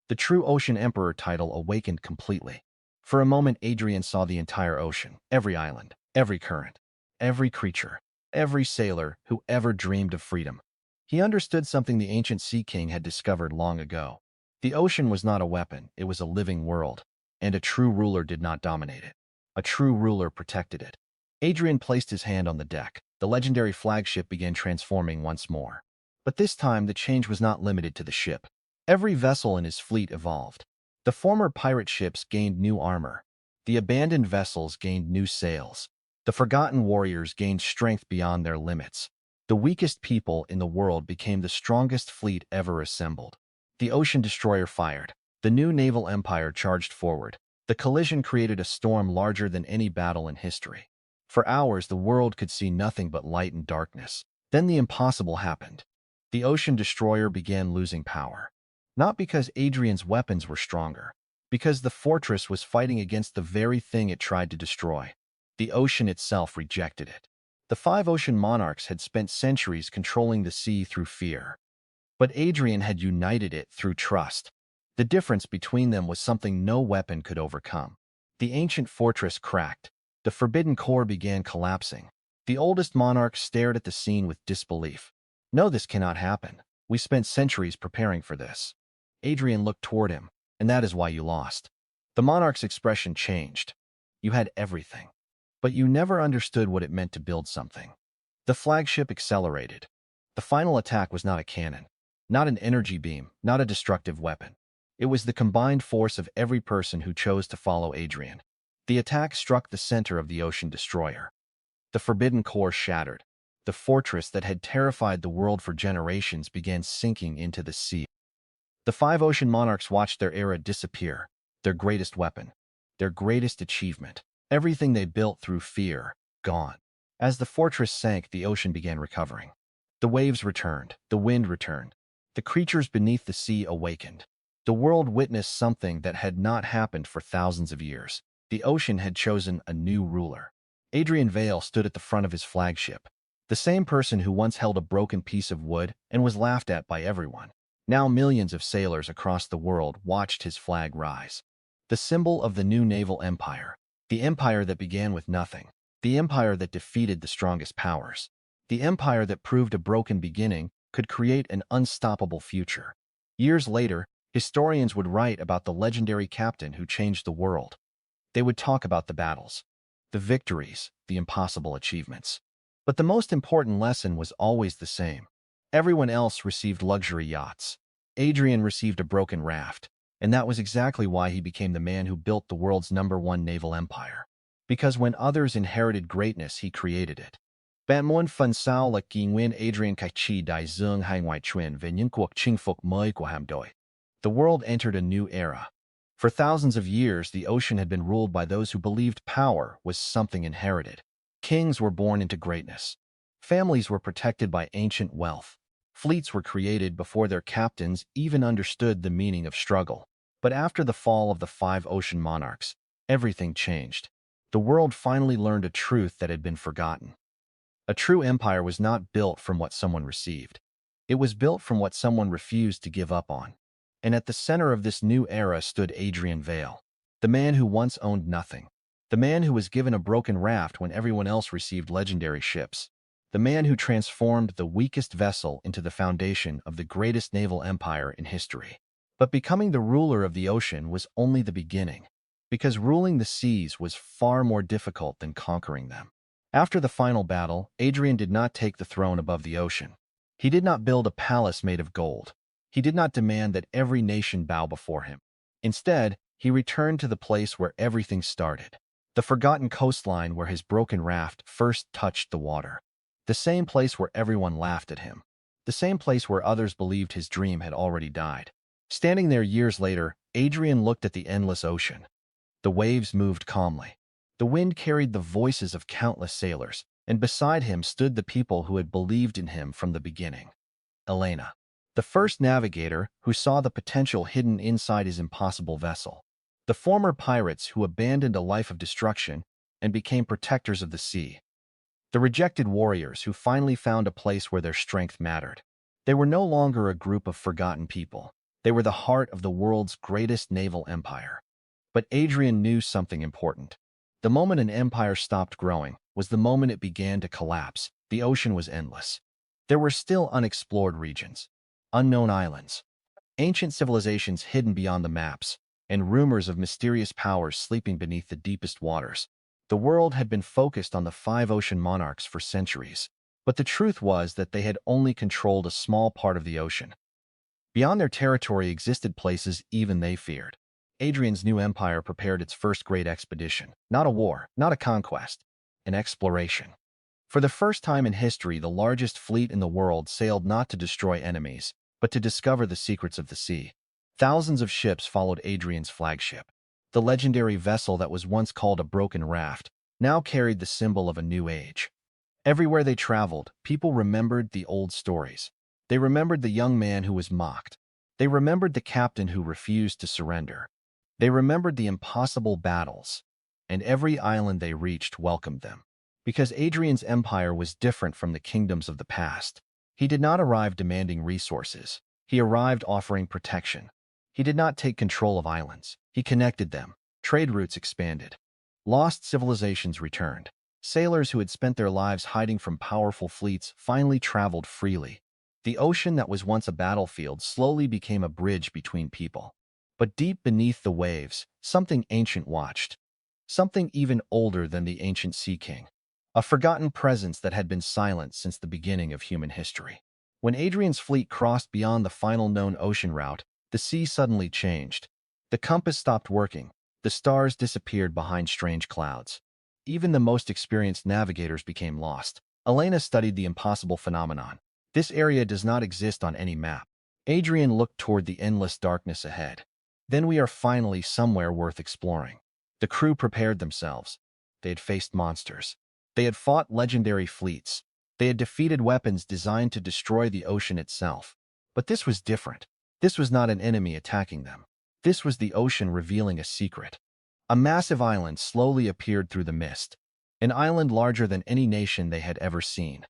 The true ocean emperor title awakened completely. For a moment, Adrian saw the entire ocean, every island, every current, every creature, every sailor who ever dreamed of freedom. He understood something the ancient Sea King had discovered long ago. The ocean was not a weapon, it was a living world, and a true ruler did not dominate it. A true ruler protected it. Adrian placed his hand on the deck. the legendary flagship began transforming once more. But this time, the change was not limited to the ship. Every vessel in his fleet evolved. The former pirate ships gained new armor. The abandoned vessels gained new sails. The forgotten warriors gained strength beyond their limits. The weakest people in the world became the strongest fleet ever assembled. The ocean destroyer fired. The new naval empire charged forward. The collision created a storm larger than any battle in history. For hours, the world could see nothing but light and darkness. Then the impossible happened. The ocean destroyer began losing power. Not because Adrian's weapons were stronger, because the fortress was fighting against the very thing it tried to destroy. The ocean itself rejected it. The five ocean monarchs had spent centuries controlling the sea through fear. But Adrian had united it through trust. The difference between them was something no weapon could overcome. The ancient fortress cracked. The forbidden core began collapsing. The oldest monarch stared at the scene with disbelief. No, this cannot happen. We spent centuries preparing for this. Adrian looked toward him, and that is why you lost. The monarch's expression changed. You had everything, but you never understood what it meant to build something. The flagship accelerated. The final attack was not a cannon, not an energy beam, not a destructive weapon. It was the combined force of every person who chose to follow Adrian. The attack struck the center of the ocean destroyer. The forbidden core shattered. The fortress that had terrified the world for generations began sinking into the sea. The five ocean monarchs watched their era disappear, their greatest weapon, their greatest achievement, everything they built through fear, gone. As the fortress sank, the ocean began recovering. The waves returned, the wind returned. The creatures beneath the sea awakened. The world witnessed something that had not happened for thousands of years. The ocean had chosen a new ruler. Adrian Vale stood at the front of his flagship, the same person who once held a broken piece of wood and was laughed at by everyone. Now millions of sailors across the world watched his flag rise. The symbol of the new naval empire, the empire that began with nothing, the empire that defeated the strongest powers, the empire that proved a broken beginning could create an unstoppable future. Years later, historians would write about the legendary captain who changed the world. They would talk about the battles, the victories, the impossible achievements. But the most important lesson was always the same. Everyone else received luxury yachts. Adrian received a broken raft, and that was exactly why he became the man who built the world's #1 naval empire. Because when others inherited greatness, he created it. Bạn muốn phần sao là kỷ nguyên Adrian Kai Chi Đại Dương hai ngoại truyền về những cuộc chinh phục mới của hạm đội. The world entered a new era. For thousands of years, the ocean had been ruled by those who believed power was something inherited. Kings were born into greatness. Families were protected by ancient wealth. Fleets were created before their captains even understood the meaning of struggle. But after the fall of the five ocean monarchs, everything changed. The world finally learned a truth that had been forgotten. A true empire was not built from what someone received. It was built from what someone refused to give up on. And at the center of this new era stood Adrian Vale, the man who once owned nothing, the man who was given a broken raft when everyone else received legendary ships, the man who transformed the weakest vessel into the foundation of the greatest naval empire in history. But becoming the ruler of the ocean was only the beginning, because ruling the seas was far more difficult than conquering them. After the final battle, Adrian did not take the throne above the ocean. He did not build a palace made of gold. He did not demand that every nation bow before him. Instead, he returned to the place where everything started, the forgotten coastline where his broken raft first touched the water, the same place where everyone laughed at him, the same place where others believed his dream had already died. Standing there years later, Adrian looked at the endless ocean. The waves moved calmly. The wind carried the voices of countless sailors, and beside him stood the people who had believed in him from the beginning. Elena, the first navigator who saw the potential hidden inside his impossible vessel. The former pirates who abandoned a life of destruction and became protectors of the sea. The rejected warriors who finally found a place where their strength mattered. They were no longer a group of forgotten people. They were the heart of the world's greatest naval empire. But Adrian knew something important. The moment an empire stopped growing was the moment it began to collapse. The ocean was endless. There were still unexplored regions, unknown islands, ancient civilizations hidden beyond the maps, and rumors of mysterious powers sleeping beneath the deepest waters. The world had been focused on the 5 ocean monarchs for centuries, but the truth was that they had only controlled a small part of the ocean. Beyond their territory existed places even they feared. Adrian's new empire prepared its first great expedition. Not a war, not a conquest, an exploration. For the first time in history, the largest fleet in the world sailed not to destroy enemies, but to discover the secrets of the sea. Thousands of ships followed Adrian's flagship. The legendary vessel that was once called a broken raft now carried the symbol of a new age. Everywhere they traveled, people remembered the old stories. They remembered the young man who was mocked. They remembered the captain who refused to surrender. They remembered the impossible battles, and every island they reached welcomed them. Because Adrian's empire was different from the kingdoms of the past. He did not arrive demanding resources. He arrived offering protection. He did not take control of islands. He connected them. Trade routes expanded. Lost civilizations returned. Sailors who had spent their lives hiding from powerful fleets finally traveled freely. The ocean that was once a battlefield slowly became a bridge between people. But deep beneath the waves, something ancient watched. Something even older than the ancient Sea King. A forgotten presence that had been silent since the beginning of human history. When Adrian's fleet crossed beyond the final known ocean route, the sea suddenly changed. The compass stopped working. The stars disappeared behind strange clouds. Even the most experienced navigators became lost. Elena studied the impossible phenomenon. This area does not exist on any map. Adrian looked toward the endless darkness ahead. Then we are finally somewhere worth exploring. The crew prepared themselves. They had faced monsters. They had fought legendary fleets. They had defeated weapons designed to destroy the ocean itself. But this was different. This was not an enemy attacking them. This was the ocean revealing a secret. A massive island slowly appeared through the mist. An island larger than any nation they had ever seen.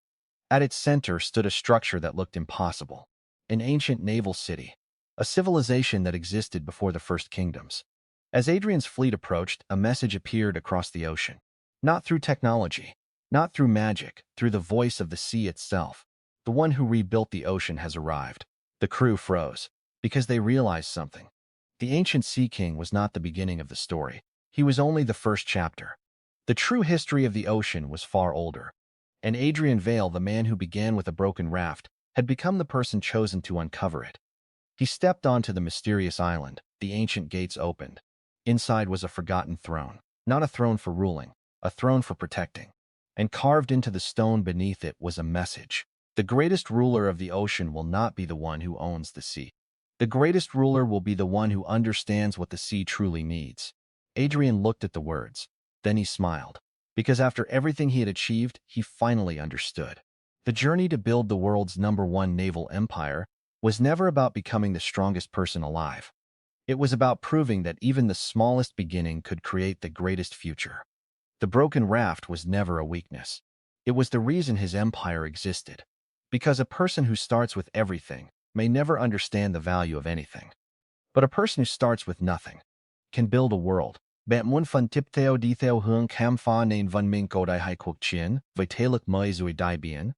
At its center stood a structure that looked impossible. An ancient naval city. A civilization that existed before the first kingdoms. As Adrian's fleet approached, a message appeared across the ocean. Not through technology, not through magic, through the voice of the sea itself. The one who rebuilt the ocean has arrived. The crew froze, because they realized something. The ancient Sea King was not the beginning of the story. He was only the first chapter. The true history of the ocean was far older. And Adrian Vale, the man who began with a broken raft, had become the person chosen to uncover it. He stepped onto the mysterious island. The ancient gates opened. Inside was a forgotten throne. Not a throne for ruling, a throne for protecting. And carved into the stone beneath it was a message. The greatest ruler of the ocean will not be the one who owns the sea. The greatest ruler will be the one who understands what the sea truly needs. Adrian looked at the words. Then he smiled. Because after everything he had achieved, he finally understood. The journey to build the world's #1 naval empire was never about becoming the strongest person alive. It was about proving that even the smallest beginning could create the greatest future. The broken raft was never a weakness. It was the reason his empire existed. Because a person who starts with everything may never understand the value of anything. But a person who starts with nothing can build a world. Batmun fun tip theo di theo hung cam fa nain van min kodai hai kwok chin, vitalik maizui daibian.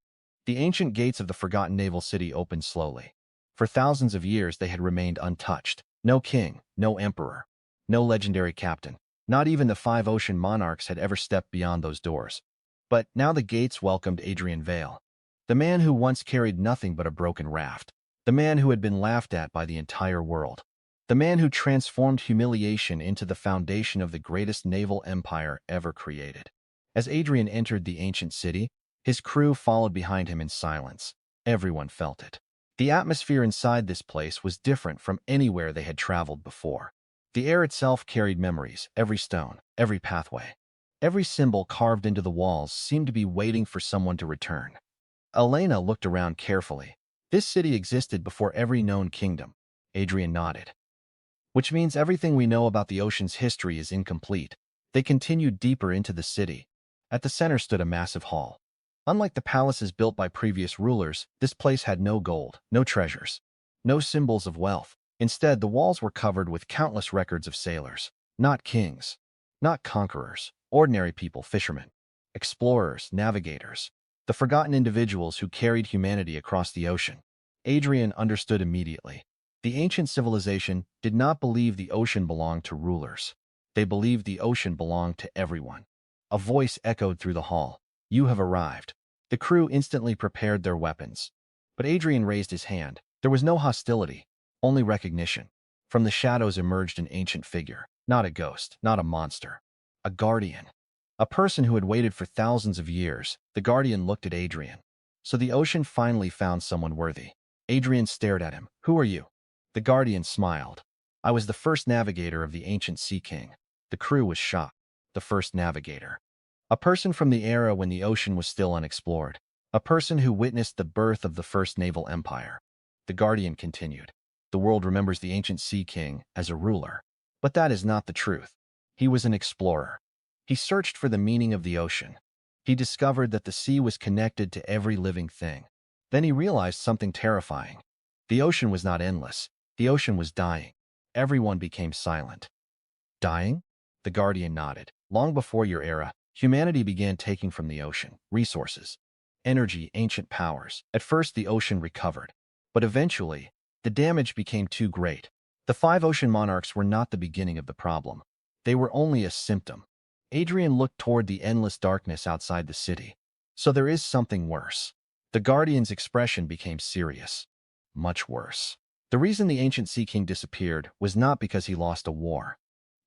The ancient gates of the forgotten naval city opened slowly. For thousands of years they had remained untouched. No king, no emperor, no legendary captain. Not even the 5 ocean monarchs had ever stepped beyond those doors. But now the gates welcomed Adrian Vale, the man who once carried nothing but a broken raft, the man who had been laughed at by the entire world, the man who transformed humiliation into the foundation of the greatest naval empire ever created. As Adrian entered the ancient city, his crew followed behind him in silence. Everyone felt it. The atmosphere inside this place was different from anywhere they had traveled before. The air itself carried memories. Every stone, every pathway, every symbol carved into the walls seemed to be waiting for someone to return. Elena looked around carefully. This city existed before every known kingdom. Adrian nodded. Which means everything we know about the ocean's history is incomplete. They continued deeper into the city. At the center stood a massive hall. Unlike the palaces built by previous rulers, this place had no gold, no treasures, no symbols of wealth. Instead, the walls were covered with countless records of sailors. Not kings, not conquerors, ordinary people, fishermen, explorers, navigators, the forgotten individuals who carried humanity across the ocean. Adrian understood immediately. The ancient civilization did not believe the ocean belonged to rulers. They believed the ocean belonged to everyone. A voice echoed through the hall. "You have arrived." The crew instantly prepared their weapons. But Adrian raised his hand. There was no hostility, only recognition. From the shadows emerged an ancient figure, not a ghost, not a monster. A guardian. A person who had waited for thousands of years. The guardian looked at Adrian. So the ocean finally found someone worthy. Adrian stared at him. "Who are you?" The guardian smiled. "I was the first navigator of the ancient Sea King." The crew was shocked. The first navigator. A person from the era when the ocean was still unexplored. A person who witnessed the birth of the first naval empire. The guardian continued. "The world remembers the ancient Sea King as a ruler. But that is not the truth. He was an explorer. He searched for the meaning of the ocean. He discovered that the sea was connected to every living thing. Then he realized something terrifying. The ocean was not endless. The ocean was dying. Everyone became silent." "Dying?" The guardian nodded. "Long before your era, humanity began taking from the ocean resources, energy, ancient powers. At first, the ocean recovered. But eventually, the damage became too great. The five ocean monarchs were not the beginning of the problem. They were only a symptom." Adrian looked toward the endless darkness outside the city. "So there is something worse." The guardian's expression became serious. "Much worse. The reason the ancient Sea King disappeared was not because he lost a war.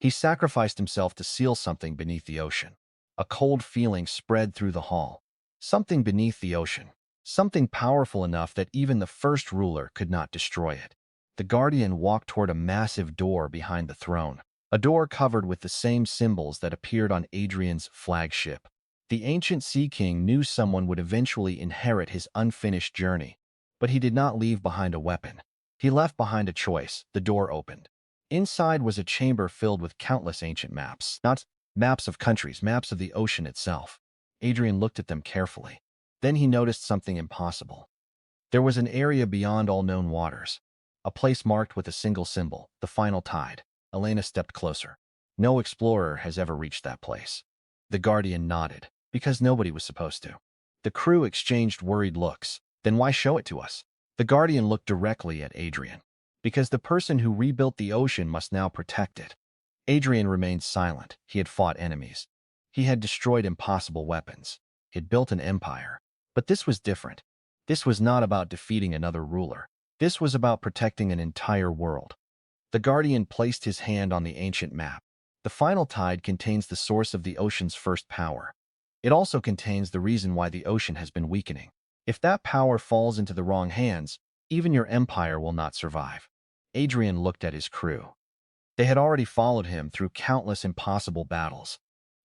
He sacrificed himself to seal something beneath the ocean." A cold feeling spread through the hall. Something beneath the ocean. Something powerful enough that even the first ruler could not destroy it. The guardian walked toward a massive door behind the throne. A door covered with the same symbols that appeared on Adrian's flagship. The ancient Sea King knew someone would eventually inherit his unfinished journey. But he did not leave behind a weapon. He left behind a choice. The door opened. Inside was a chamber filled with countless ancient maps. Not maps of countries, maps of the ocean itself. Adrian looked at them carefully. Then he noticed something impossible. There was an area beyond all known waters. A place marked with a single symbol, the final tide. Elena stepped closer. "No explorer has ever reached that place." The guardian nodded. "Because nobody was supposed to." The crew exchanged worried looks. "Then why show it to us?" The guardian looked directly at Adrian. "Because the person who rebuilt the ocean must now protect it." Adrian remained silent. He had fought enemies. He had destroyed impossible weapons. He had built an empire. But this was different. This was not about defeating another ruler. This was about protecting an entire world. The guardian placed his hand on the ancient map. The final tide contains the source of the ocean's first power. It also contains the reason why the ocean has been weakening. If that power falls into the wrong hands, even your empire will not survive. Adrian looked at his crew. They had already followed him through countless impossible battles.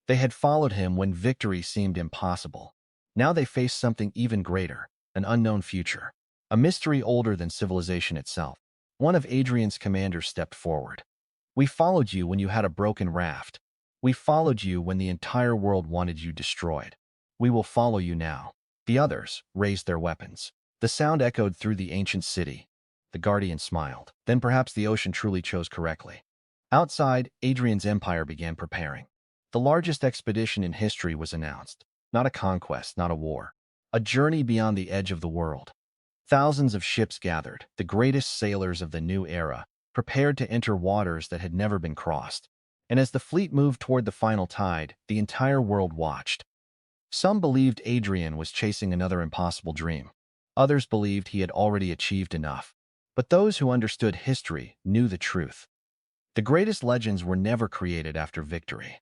They had followed him when victory seemed impossible. Now they faced something even greater, an unknown future, a mystery older than civilization itself. One of Adrian's commanders stepped forward. "We followed you when you had a broken raft. We followed you when the entire world wanted you destroyed. We will follow you now." The others raised their weapons. The sound echoed through the ancient city. The guardian smiled. Then perhaps the ocean truly chose correctly. Outside, Adrian's empire began preparing. The largest expedition in history was announced. Not a conquest, not a war. A journey beyond the edge of the world. Thousands of ships gathered, the greatest sailors of the new era, prepared to enter waters that had never been crossed. And as the fleet moved toward the final tide, the entire world watched. Some believed Adrian was chasing another impossible dream. Others believed he had already achieved enough. But those who understood history knew the truth. The greatest legends were never created after victory.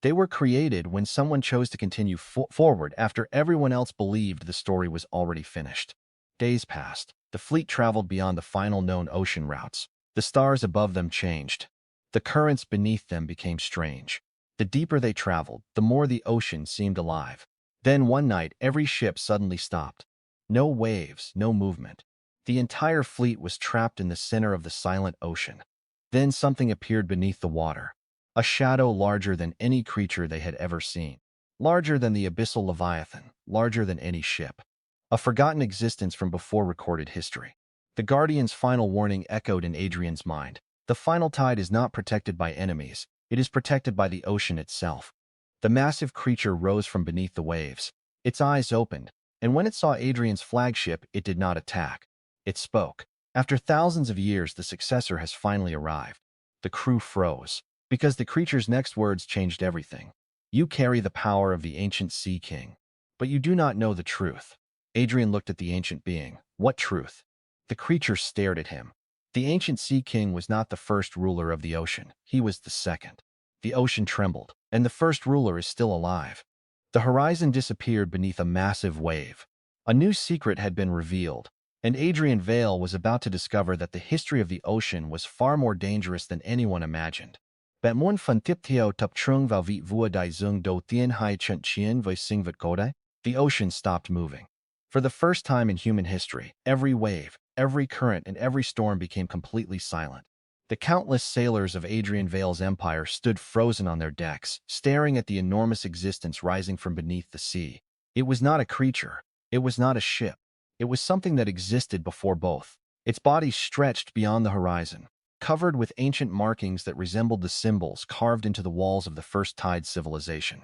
They were created when someone chose to continue forward after everyone else believed the story was already finished. Days passed. The fleet traveled beyond the final known ocean routes. The stars above them changed. The currents beneath them became strange. The deeper they traveled, the more the ocean seemed alive. Then one night, every ship suddenly stopped. No waves, no movement. The entire fleet was trapped in the center of the silent ocean. Then something appeared beneath the water. A shadow larger than any creature they had ever seen. Larger than the abyssal leviathan. Larger than any ship. A forgotten existence from before recorded history. The Guardian's final warning echoed in Adrian's mind. The final tide is not protected by enemies. It is protected by the ocean itself. The massive creature rose from beneath the waves. Its eyes opened, and when it saw Adrian's flagship, it did not attack. It spoke. After thousands of years, the successor has finally arrived. The crew froze, because the creature's next words changed everything. You carry the power of the ancient Sea King, but you do not know the truth. Adrian looked at the ancient being. What truth? The creature stared at him. The ancient Sea King was not the first ruler of the ocean. He was the second. The ocean trembled, and the first ruler is still alive. The horizon disappeared beneath a massive wave. A new secret had been revealed, and Adrian Vale was about to discover that the history of the ocean was far more dangerous than anyone imagined. Bạn muốn phân tiếp theo tập trung vào vị vua đại dương đầu tiên hai trận chiến với sinh vật cổ đại? The ocean stopped moving. For the first time in human history, every wave, every current, and every storm became completely silent. The countless sailors of Adrian Vale's empire stood frozen on their decks, staring at the enormous existence rising from beneath the sea. It was not a creature. It was not a ship. It was something that existed before both. Its body stretched beyond the horizon, covered with ancient markings that resembled the symbols carved into the walls of the first tide civilization.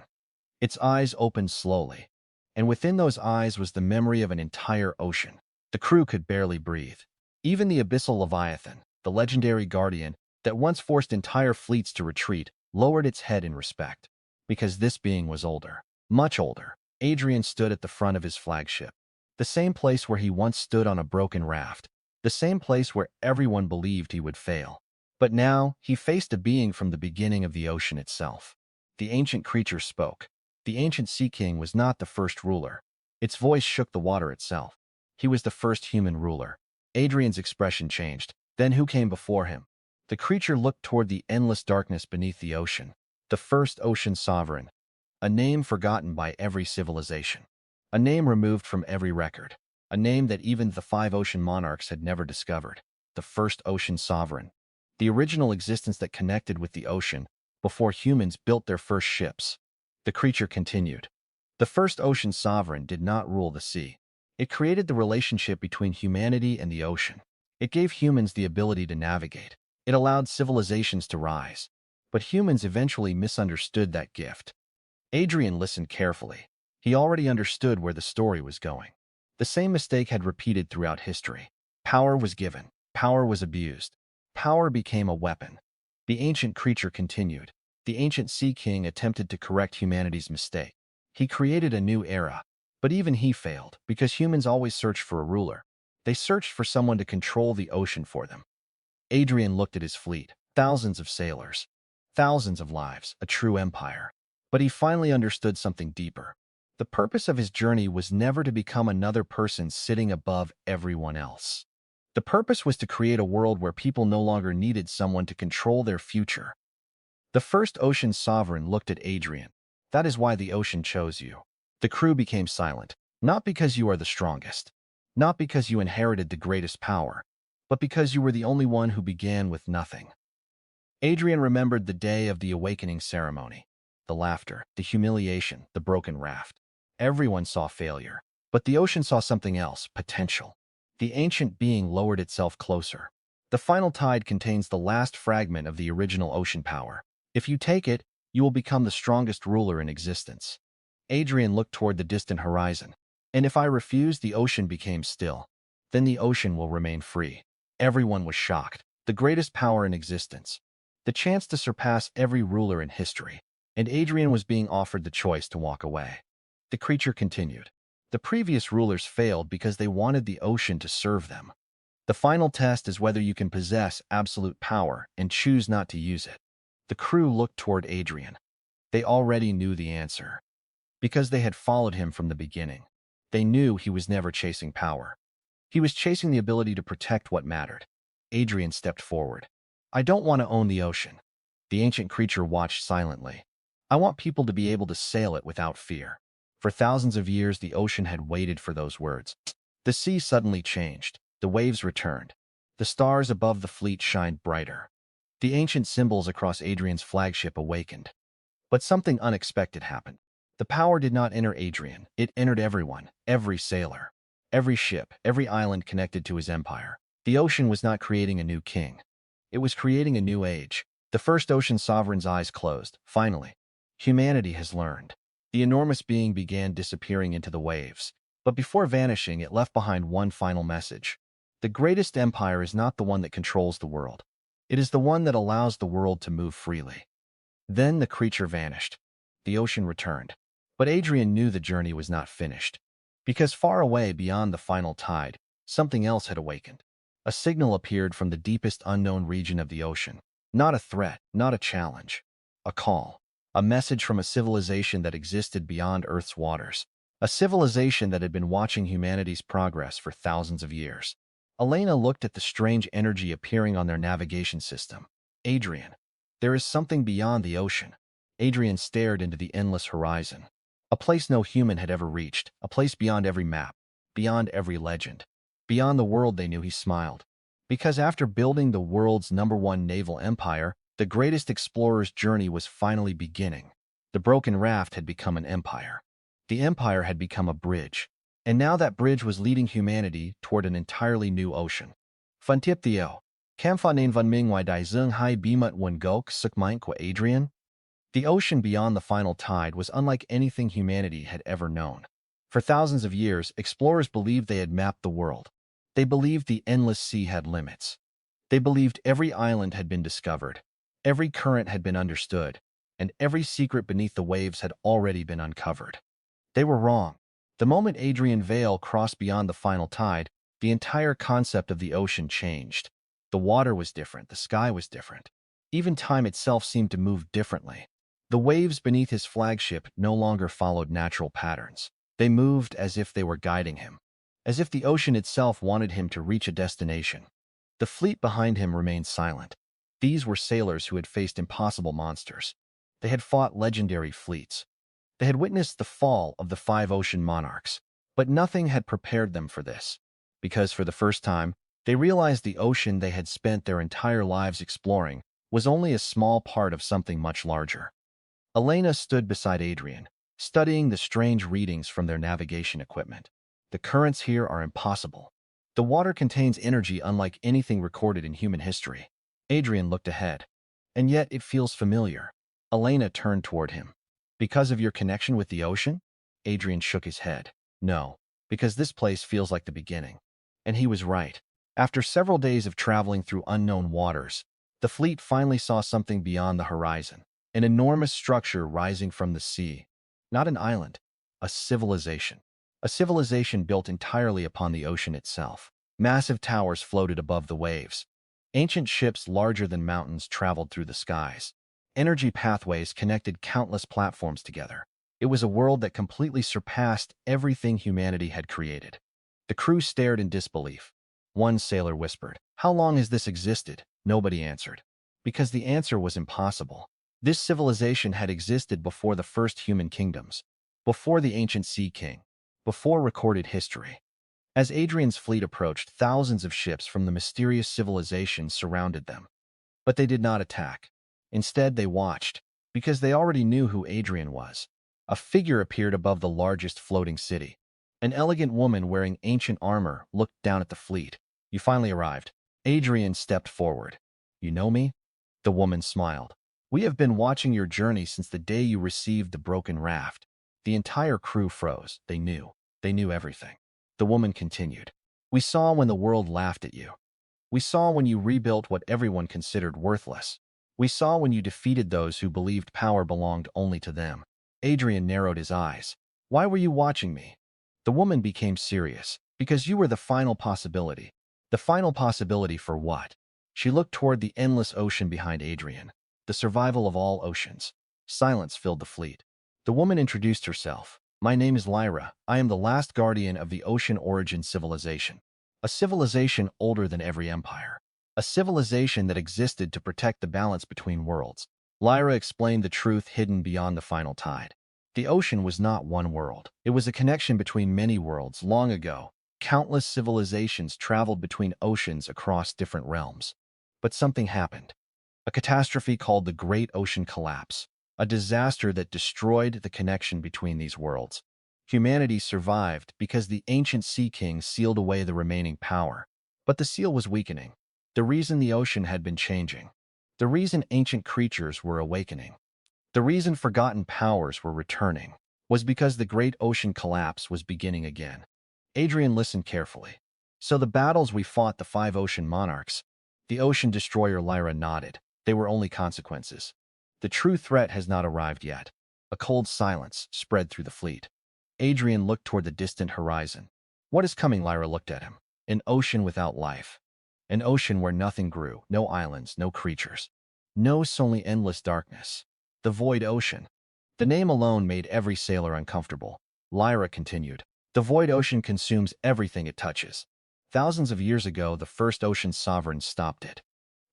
Its eyes opened slowly, and within those eyes was the memory of an entire ocean. The crew could barely breathe. Even the abyssal leviathan, the legendary guardian that once forced entire fleets to retreat, lowered its head in respect. Because this being was older, much older. Adrian stood at the front of his flagship, the same place where he once stood on a broken raft, the same place where everyone believed he would fail. But now, he faced a being from the beginning of the ocean itself. The ancient creature spoke. The ancient Sea King was not the first ruler. Its voice shook the water itself. He was the first human ruler. Adrian's expression changed. Then who came before him? The creature looked toward the endless darkness beneath the ocean. The first ocean sovereign. A name forgotten by every civilization. A name removed from every record. A name that even the 5 ocean monarchs had never discovered. The first ocean sovereign. The original existence that connected with the ocean before humans built their first ships. The creature continued. The first ocean sovereign did not rule the sea. It created the relationship between humanity and the ocean. It gave humans the ability to navigate. It allowed civilizations to rise. But humans eventually misunderstood that gift. Adrian listened carefully. He already understood where the story was going. The same mistake had repeated throughout history. Power was given. Power was abused. Power became a weapon. The ancient creature continued. The ancient Sea King attempted to correct humanity's mistake. He created a new era. But even he failed, because humans always searched for a ruler. They searched for someone to control the ocean for them. Adrian looked at his fleet. Thousands of sailors. Thousands of lives. A true empire. But he finally understood something deeper. The purpose of his journey was never to become another person sitting above everyone else. The purpose was to create a world where people no longer needed someone to control their future. The first ocean sovereign looked at Adrian. That is why the ocean chose you. The crew became silent, not because you are the strongest, not because you inherited the greatest power, but because you were the only one who began with nothing. Adrian remembered the day of the awakening ceremony. The laughter, the humiliation, the broken raft. Everyone saw failure, but the ocean saw something else, potential. The ancient being lowered itself closer. The final tide contains the last fragment of the original ocean power. If you take it, you will become the strongest ruler in existence. Adrian looked toward the distant horizon. And if I refuse, the ocean became still. Then the ocean will remain free. Everyone was shocked. The greatest power in existence. The chance to surpass every ruler in history. And Adrian was being offered the choice to walk away. The creature continued. The previous rulers failed because they wanted the ocean to serve them. The final test is whether you can possess absolute power and choose not to use it. The crew looked toward Adrian. They already knew the answer. Because they had followed him from the beginning. They knew he was never chasing power. He was chasing the ability to protect what mattered. Adrian stepped forward. I don't want to own the ocean. The ancient creature watched silently. I want people to be able to sail it without fear. For thousands of years, the ocean had waited for those words. The sea suddenly changed. The waves returned. The stars above the fleet shined brighter. The ancient symbols across Adrian's flagship awakened. But something unexpected happened. The power did not enter Adrian. It entered everyone, every sailor, every ship, every island connected to his empire. The ocean was not creating a new king. It was creating a new age. The first ocean sovereign's eyes closed. Finally, humanity has learned. The enormous being began disappearing into the waves. But before vanishing, it left behind one final message. The greatest empire is not the one that controls the world. It is the one that allows the world to move freely. Then the creature vanished. The ocean returned. But Adrian knew the journey was not finished. Because far away beyond the final tide, something else had awakened. A signal appeared from the deepest unknown region of the ocean. Not a threat, not a challenge. A call. A message from a civilization that existed beyond Earth's waters. A civilization that had been watching humanity's progress for thousands of years. Elena looked at the strange energy appearing on their navigation system. Adrian, there is something beyond the ocean. Adrian stared into the endless horizon. A place no human had ever reached, a place beyond every map, beyond every legend. Beyond the world they knew. He smiled. Because after building the world's #1 naval empire, the greatest explorer's journey was finally beginning. The broken raft had become an empire. The empire had become a bridge. And now that bridge was leading humanity toward an entirely new ocean. Funtip Theo. Kamfanin van Mingwai Dai Zung Hai Bimat Wan Gok Sukmainkwa Adrian. The ocean beyond the final tide was unlike anything humanity had ever known. For thousands of years, explorers believed they had mapped the world. They believed the endless sea had limits. They believed every island had been discovered, every current had been understood, and every secret beneath the waves had already been uncovered. They were wrong. The moment Adrian Vale crossed beyond the final tide, the entire concept of the ocean changed. The water was different, the sky was different. Even time itself seemed to move differently. The waves beneath his flagship no longer followed natural patterns. They moved as if they were guiding him, as if the ocean itself wanted him to reach a destination. The fleet behind him remained silent. These were sailors who had faced impossible monsters. They had fought legendary fleets. They had witnessed the fall of the 5 ocean monarchs. But nothing had prepared them for this, because for the first time, they realized the ocean they had spent their entire lives exploring was only a small part of something much larger. Elena stood beside Adrian, studying the strange readings from their navigation equipment. The currents here are impossible. The water contains energy unlike anything recorded in human history. Adrian looked ahead. And yet it feels familiar. Elena turned toward him. Because of your connection with the ocean? Adrian shook his head. No, because this place feels like the beginning. And he was right. After several days of traveling through unknown waters, the fleet finally saw something beyond the horizon. An enormous structure rising from the sea. Not an island, a civilization. A civilization built entirely upon the ocean itself. Massive towers floated above the waves. Ancient ships larger than mountains traveled through the skies. Energy pathways connected countless platforms together. It was a world that completely surpassed everything humanity had created. The crew stared in disbelief. One sailor whispered, "How long has this existed?" Nobody answered. Because the answer was impossible. This civilization had existed before the first human kingdoms, before the ancient Sea King, before recorded history. As Adrian's fleet approached, thousands of ships from the mysterious civilization surrounded them. But they did not attack. Instead, they watched, because they already knew who Adrian was. A figure appeared above the largest floating city. An elegant woman wearing ancient armor looked down at the fleet. "You finally arrived." Adrian stepped forward. "You know me?" The woman smiled. "We have been watching your journey since the day you received the broken raft." The entire crew froze. They knew. They knew everything. The woman continued. "We saw when the world laughed at you. We saw when you rebuilt what everyone considered worthless. We saw when you defeated those who believed power belonged only to them." Adrian narrowed his eyes. "Why were you watching me?" The woman became serious. "Because you were the final possibility." The final possibility for what? She looked toward the endless ocean behind Adrian. The survival of all oceans. Silence filled the fleet. The woman introduced herself. "My name is Lyra. I am the last guardian of the ocean origin civilization. A civilization older than every empire. A civilization that existed to protect the balance between worlds." Lyra explained the truth hidden beyond the final tide. The ocean was not one world. It was a connection between many worlds. Long ago, countless civilizations traveled between oceans across different realms. But something happened. A catastrophe called the Great Ocean Collapse. A disaster that destroyed the connection between these worlds. Humanity survived because the ancient Sea King sealed away the remaining power. But the seal was weakening. The reason the ocean had been changing. The reason ancient creatures were awakening. The reason forgotten powers were returning was because the Great Ocean Collapse was beginning again. Adrian listened carefully. "So the battles we fought, the 5 ocean monarchs." The ocean destroyer Lyra nodded. "They were only consequences. The true threat has not arrived yet." A cold silence spread through the fleet. Adrian looked toward the distant horizon. What is coming? Lyra looked at him. An ocean without life. An ocean where nothing grew, no islands, no creatures. No, only endless darkness. The void ocean. The name alone made every sailor uncomfortable. Lyra continued. The void ocean consumes everything it touches. Thousands of years ago, the first ocean sovereigns stopped it.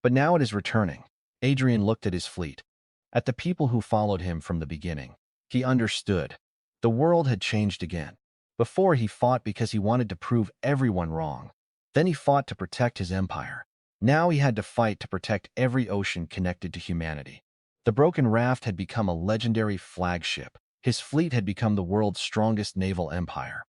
But now it is returning. Adrian looked at his fleet, at the people who followed him from the beginning. He understood. The world had changed again. Before, he fought because he wanted to prove everyone wrong. Then he fought to protect his empire. Now he had to fight to protect every ocean connected to humanity. The broken raft had become a legendary flagship. His fleet had become the world's strongest naval empire.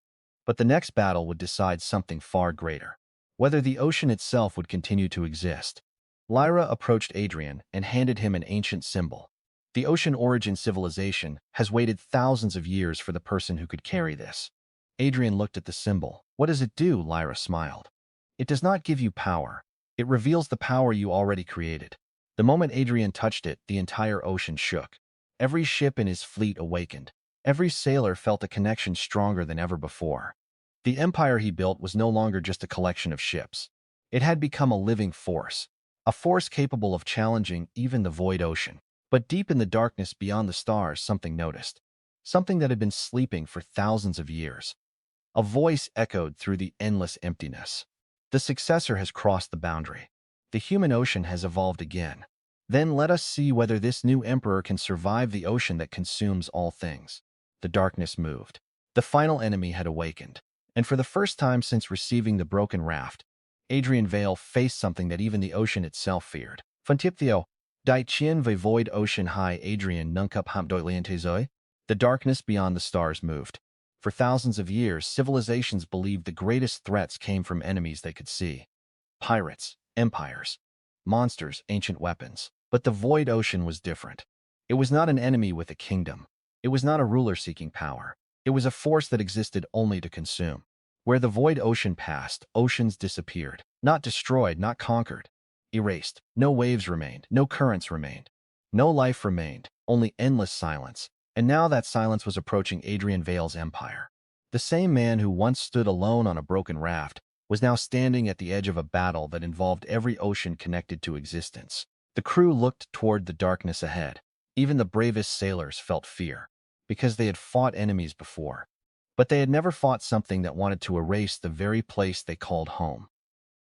But the next battle would decide something far greater. Whether the ocean itself would continue to exist. Lyra approached Adrian and handed him an ancient symbol. The ocean origin civilization has waited thousands of years for the person who could carry this. Adrian looked at the symbol. What does it do? Lyra smiled. It does not give you power. It reveals the power you already created. The moment Adrian touched it, the entire ocean shook. Every ship in his fleet awakened. Every sailor felt a connection stronger than ever before. The empire he built was no longer just a collection of ships. It had become a living force, a force capable of challenging even the void ocean. But deep in the darkness beyond the stars, something noticed. Something that had been sleeping for thousands of years. A voice echoed through the endless emptiness. The successor has crossed the boundary. The human ocean has evolved again. Then let us see whether this new emperor can survive the ocean that consumes all things. The darkness moved. The final enemy had awakened. And for the first time since receiving the broken raft, Adrian Vale faced something that even the ocean itself feared. Funtipthio, Dai Chien Ve Void Ocean High Adrian Nuncup Hamdoilientezoi. The darkness beyond the stars moved. For thousands of years, civilizations believed the greatest threats came from enemies they could see. Pirates, empires, monsters, ancient weapons. But the void ocean was different. It was not an enemy with a kingdom. It was not a ruler seeking power. It was a force that existed only to consume. Where the void ocean passed, oceans disappeared. Not destroyed, not conquered. Erased. No waves remained. No currents remained. No life remained. Only endless silence. And now that silence was approaching Adrian Vale's empire. The same man who once stood alone on a broken raft was now standing at the edge of a battle that involved every ocean connected to existence. The crew looked toward the darkness ahead. Even the bravest sailors felt fear, because they had fought enemies before. But they had never fought something that wanted to erase the very place they called home.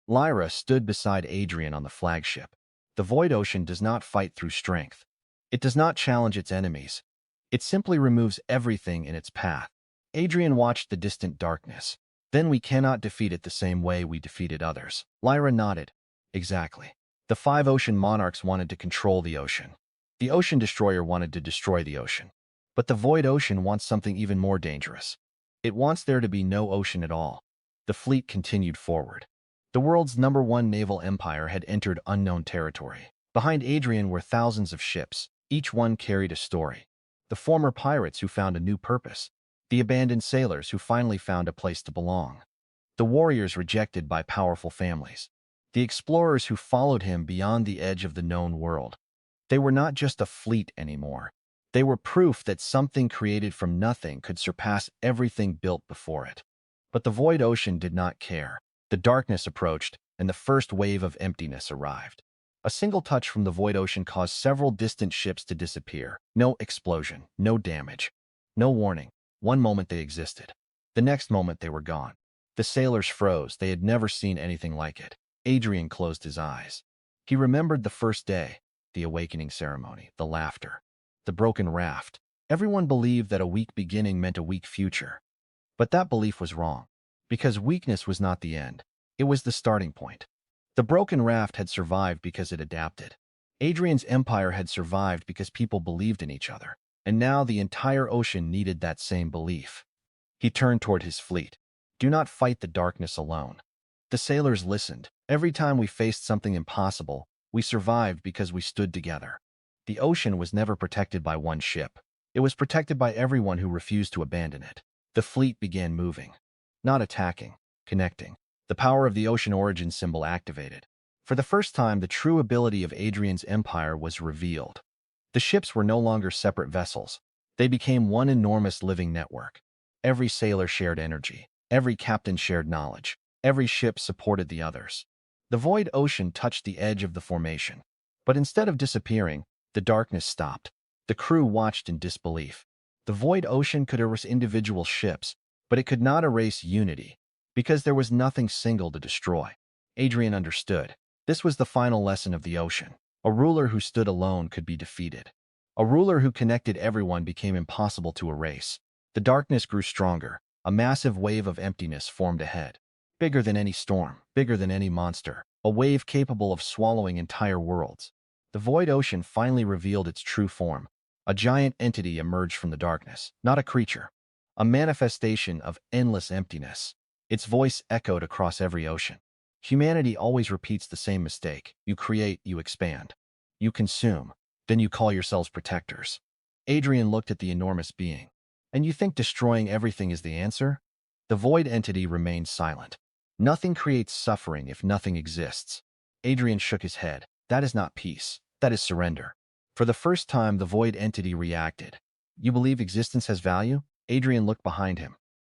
Lyra stood beside Adrian on the flagship. The void ocean does not fight through strength. It does not challenge its enemies. It simply removes everything in its path. Adrian watched the distant darkness. Then we cannot defeat it the same way we defeated others. Lyra nodded. Exactly. The 5 ocean monarchs wanted to control the ocean. The ocean destroyer wanted to destroy the ocean. But the void ocean wants something even more dangerous. It wants there to be no ocean at all. The fleet continued forward. The world's #1 naval empire had entered unknown territory. Behind Adrian were thousands of ships. Each one carried a story. The former pirates who found a new purpose. The abandoned sailors who finally found a place to belong. The warriors rejected by powerful families. The explorers who followed him beyond the edge of the known world. They were not just a fleet anymore. They were proof that something created from nothing could surpass everything built before it. But the void ocean did not care. The darkness approached, and the first wave of emptiness arrived. A single touch from the void ocean caused several distant ships to disappear. No explosion, no damage, no warning. One moment they existed. The next moment they were gone. The sailors froze. They had never seen anything like it. Adrian closed his eyes. He remembered the first day, the awakening ceremony, the laughter, the broken raft. Everyone believed that a weak beginning meant a weak future. But that belief was wrong, because weakness was not the end. It was the starting point. The broken raft had survived because it adapted. Adrian's empire had survived because people believed in each other. And now the entire ocean needed that same belief. He turned toward his fleet. Do not fight the darkness alone. The sailors listened. Every time we faced something impossible, we survived because we stood together. The ocean was never protected by one ship. It was protected by everyone who refused to abandon it. The fleet began moving. Not attacking, connecting. The power of the ocean origin symbol activated. For the first time, the true ability of Adrian's empire was revealed. The ships were no longer separate vessels. They became one enormous living network. Every sailor shared energy. Every captain shared knowledge. Every ship supported the others. The void ocean touched the edge of the formation. But instead of disappearing, the darkness stopped. The crew watched in disbelief. The void ocean could erase individual ships, but it could not erase unity, because there was nothing single to destroy. Adrian understood. This was the final lesson of the ocean. A ruler who stood alone could be defeated. A ruler who connected everyone became impossible to erase. The darkness grew stronger. A massive wave of emptiness formed ahead. Bigger than any storm, bigger than any monster. A wave capable of swallowing entire worlds. The void ocean finally revealed its true form. A giant entity emerged from the darkness, not a creature. A manifestation of endless emptiness. Its voice echoed across every ocean. Humanity always repeats the same mistake. You create, you expand. You consume, then you call yourselves protectors. Adrian looked at the enormous being. And you think destroying everything is the answer? The void entity remained silent. Nothing creates suffering if nothing exists. Adrian shook his head. That is not peace. That is surrender. For the first time, the void entity reacted. You believe existence has value? Adrian looked behind him.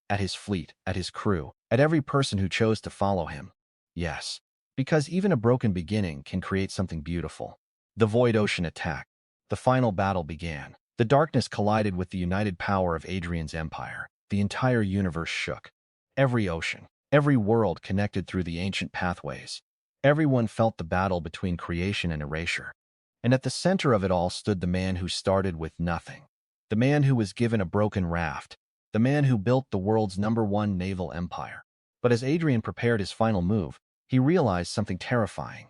At his fleet, at his crew, at every person who chose to follow him. Yes, because even a broken beginning can create something beautiful. The void ocean attacked. The final battle began. The darkness collided with the united power of Adrian's empire. The entire universe shook. Every ocean, every world connected through the ancient pathways. Everyone felt the battle between creation and erasure. And at the center of it all stood the man who started with nothing. The man who was given a broken raft. The man who built the world's #1 naval empire. But as Adrian prepared his final move, he realized something terrifying.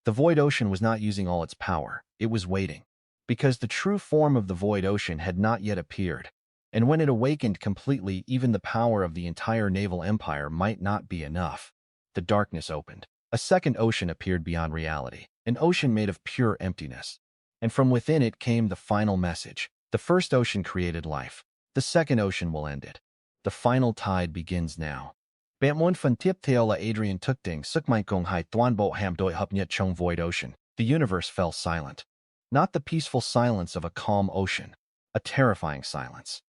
The void ocean was not using all its power. It was waiting. Because the true form of the void ocean had not yet appeared. And when it awakened completely, even the power of the entire naval empire might not be enough. The darkness opened. A second ocean appeared beyond reality, an ocean made of pure emptiness. And from within it came the final message. The first ocean created life. The second ocean will end it. The final tide begins now. Bamon fan tip teola Adrian tukting sukmai kong hai tuan bo ham doi hup nyet chong void ocean. The universe fell silent. Not the peaceful silence of a calm ocean, a terrifying silence.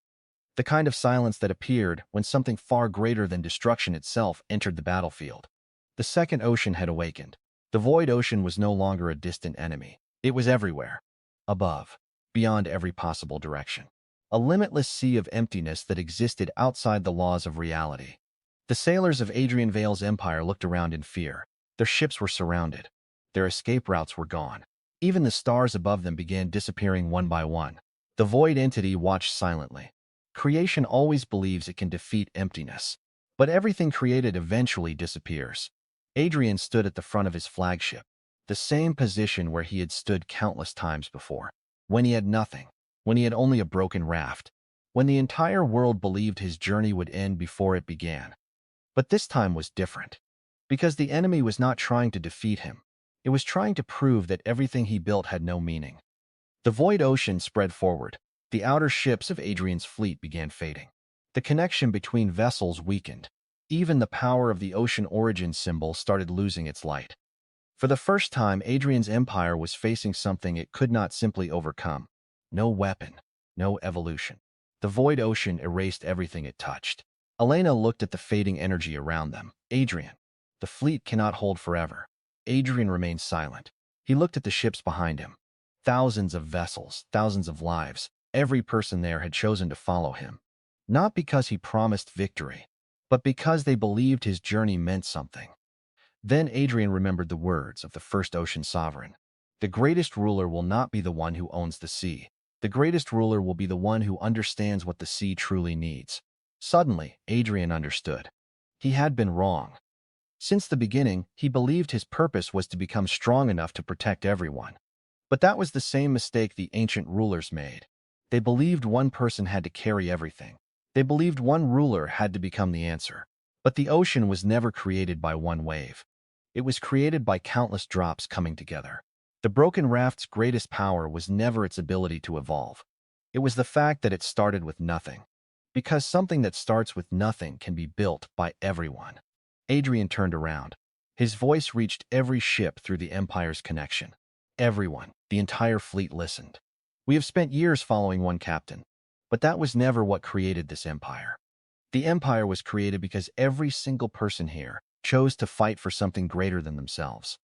The kind of silence that appeared when something far greater than destruction itself entered the battlefield. The second ocean had awakened. The void ocean was no longer a distant enemy. It was everywhere. Above. Beyond every possible direction. A limitless sea of emptiness that existed outside the laws of reality. The sailors of Adrian Vale's empire looked around in fear. Their ships were surrounded. Their escape routes were gone. Even the stars above them began disappearing one by one. The void entity watched silently. Creation always believes it can defeat emptiness. But everything created eventually disappears. Adrian stood at the front of his flagship, the same position where he had stood countless times before. When he had nothing. When he had only a broken raft. When the entire world believed his journey would end before it began. But this time was different. Because the enemy was not trying to defeat him. It was trying to prove that everything he built had no meaning. The void ocean spread forward. The outer ships of Adrian's fleet began fading. The connection between vessels weakened. Even the power of the ocean origin symbol started losing its light. For the first time, Adrian's empire was facing something it could not simply overcome. No weapon, no evolution. The void ocean erased everything it touched. Elena looked at the fading energy around them. Adrian, the fleet cannot hold forever. Adrian remained silent. He looked at the ships behind him. Thousands of vessels, thousands of lives. Every person there had chosen to follow him. Not because he promised victory, but because they believed his journey meant something. Then Adrian remembered the words of the first ocean sovereign. The greatest ruler will not be the one who owns the sea. The greatest ruler will be the one who understands what the sea truly needs. Suddenly, Adrian understood. He had been wrong. Since the beginning, he believed his purpose was to become strong enough to protect everyone. But that was the same mistake the ancient rulers made. They believed one person had to carry everything. They believed one ruler had to become the answer. But the ocean was never created by one wave. It was created by countless drops coming together. The broken raft's greatest power was never its ability to evolve. It was the fact that it started with nothing. Because something that starts with nothing can be built by everyone. Adrian turned around. His voice reached every ship through the Empire's connection. Everyone, the entire fleet listened. We have spent years following one captain. But that was never what created this empire. The empire was created because every single person here chose to fight for something greater than themselves.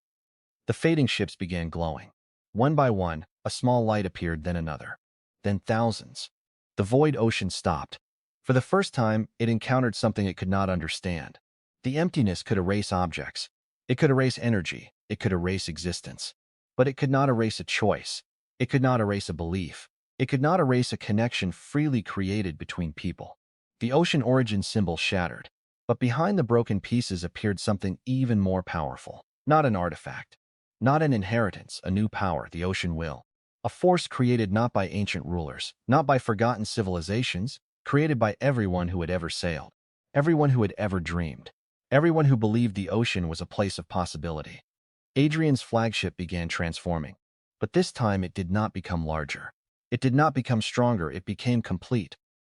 The fading ships began glowing. One by one, a small light appeared, then another. Then thousands. The void ocean stopped. For the first time, it encountered something it could not understand. The emptiness could erase objects. It could erase energy. It could erase existence. But it could not erase a choice. It could not erase a belief. It could not erase a connection freely created between people. The ocean origin symbol shattered. But behind the broken pieces appeared something even more powerful. Not an artifact. Not an inheritance, a new power, the ocean will. A force created not by ancient rulers, not by forgotten civilizations, created by everyone who had ever sailed, everyone who had ever dreamed, everyone who believed the ocean was a place of possibility. Adrian's flagship began transforming, but this time it did not become larger. It did not become stronger, it became complete.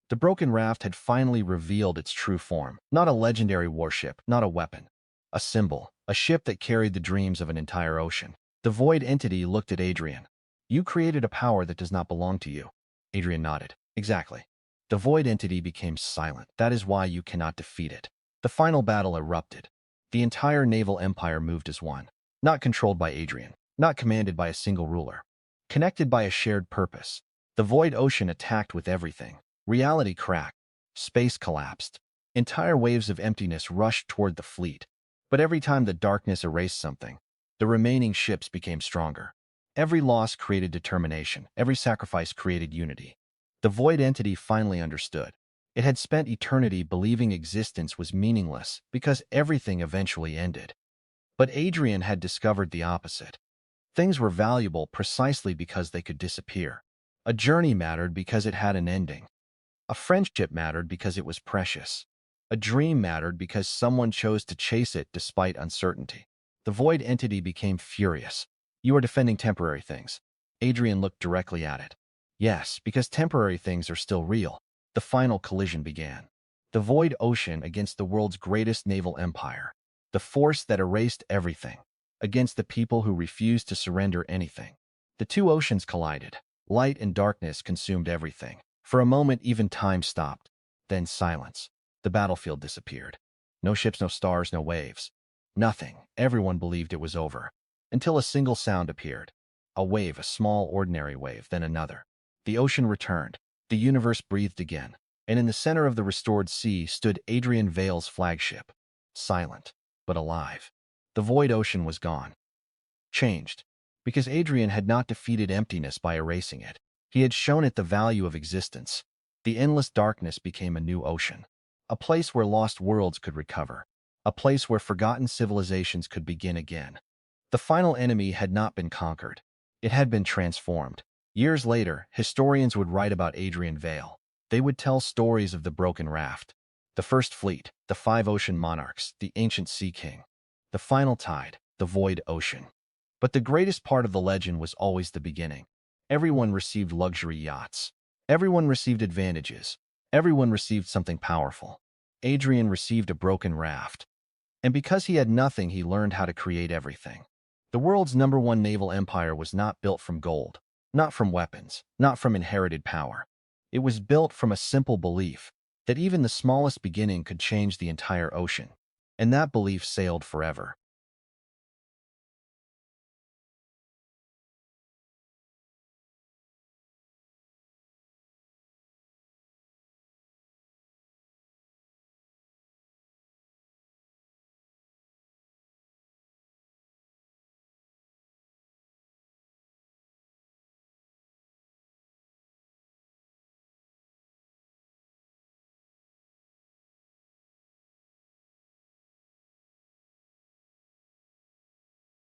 The broken raft had finally revealed its true form, not a legendary warship, not a weapon. A symbol, a ship that carried the dreams of an entire ocean. The void entity looked at Adrian. You created a power that does not belong to you. Adrian nodded. Exactly. The void entity became silent. That is why you cannot defeat it. The final battle erupted. The entire naval empire moved as one. Not controlled by Adrian. Not commanded by a single ruler. Connected by a shared purpose. The void ocean attacked with everything. Reality cracked. Space collapsed. Entire waves of emptiness rushed toward the fleet. But every time the darkness erased something, the remaining ships became stronger. Every loss created determination. Every sacrifice created unity. The void entity finally understood. It had spent eternity believing existence was meaningless because everything eventually ended. But Adrian had discovered the opposite. Things were valuable precisely because they could disappear. A journey mattered because it had an ending. A friendship mattered because it was precious. A dream mattered because someone chose to chase it despite uncertainty. The void entity became furious. You are defending temporary things. Adrian looked directly at it. Yes, because temporary things are still real. The final collision began. The void ocean against the world's greatest naval empire. The force that erased everything. Against the people who refused to surrender anything. The two oceans collided. Light and darkness consumed everything. For a moment, even time stopped. Then silence. The battlefield disappeared. No ships, no stars, no waves. Nothing. Everyone believed it was over. Until a single sound appeared. A wave, a small, ordinary wave, then another. The ocean returned. The universe breathed again. And in the center of the restored sea stood Adrian Vale's flagship. Silent, but alive. The void ocean was gone. Changed. Because Adrian had not defeated emptiness by erasing it. He had shown it the value of existence. The endless darkness became a new ocean. A place where lost worlds could recover. A place where forgotten civilizations could begin again. The final enemy had not been conquered. It had been transformed. Years later, historians would write about Adrian Vale. They would tell stories of the broken raft, the first fleet, the 5 ocean monarchs, the ancient sea king, the final tide, the void ocean. But the greatest part of the legend was always the beginning. Everyone received luxury yachts. Everyone received advantages. Everyone received something powerful. Adrian received a broken raft. And because he had nothing, he learned how to create everything. The world's #1 naval empire was not built from gold, not from weapons, not from inherited power. It was built from a simple belief that even the smallest beginning could change the entire ocean. And that belief sailed forever.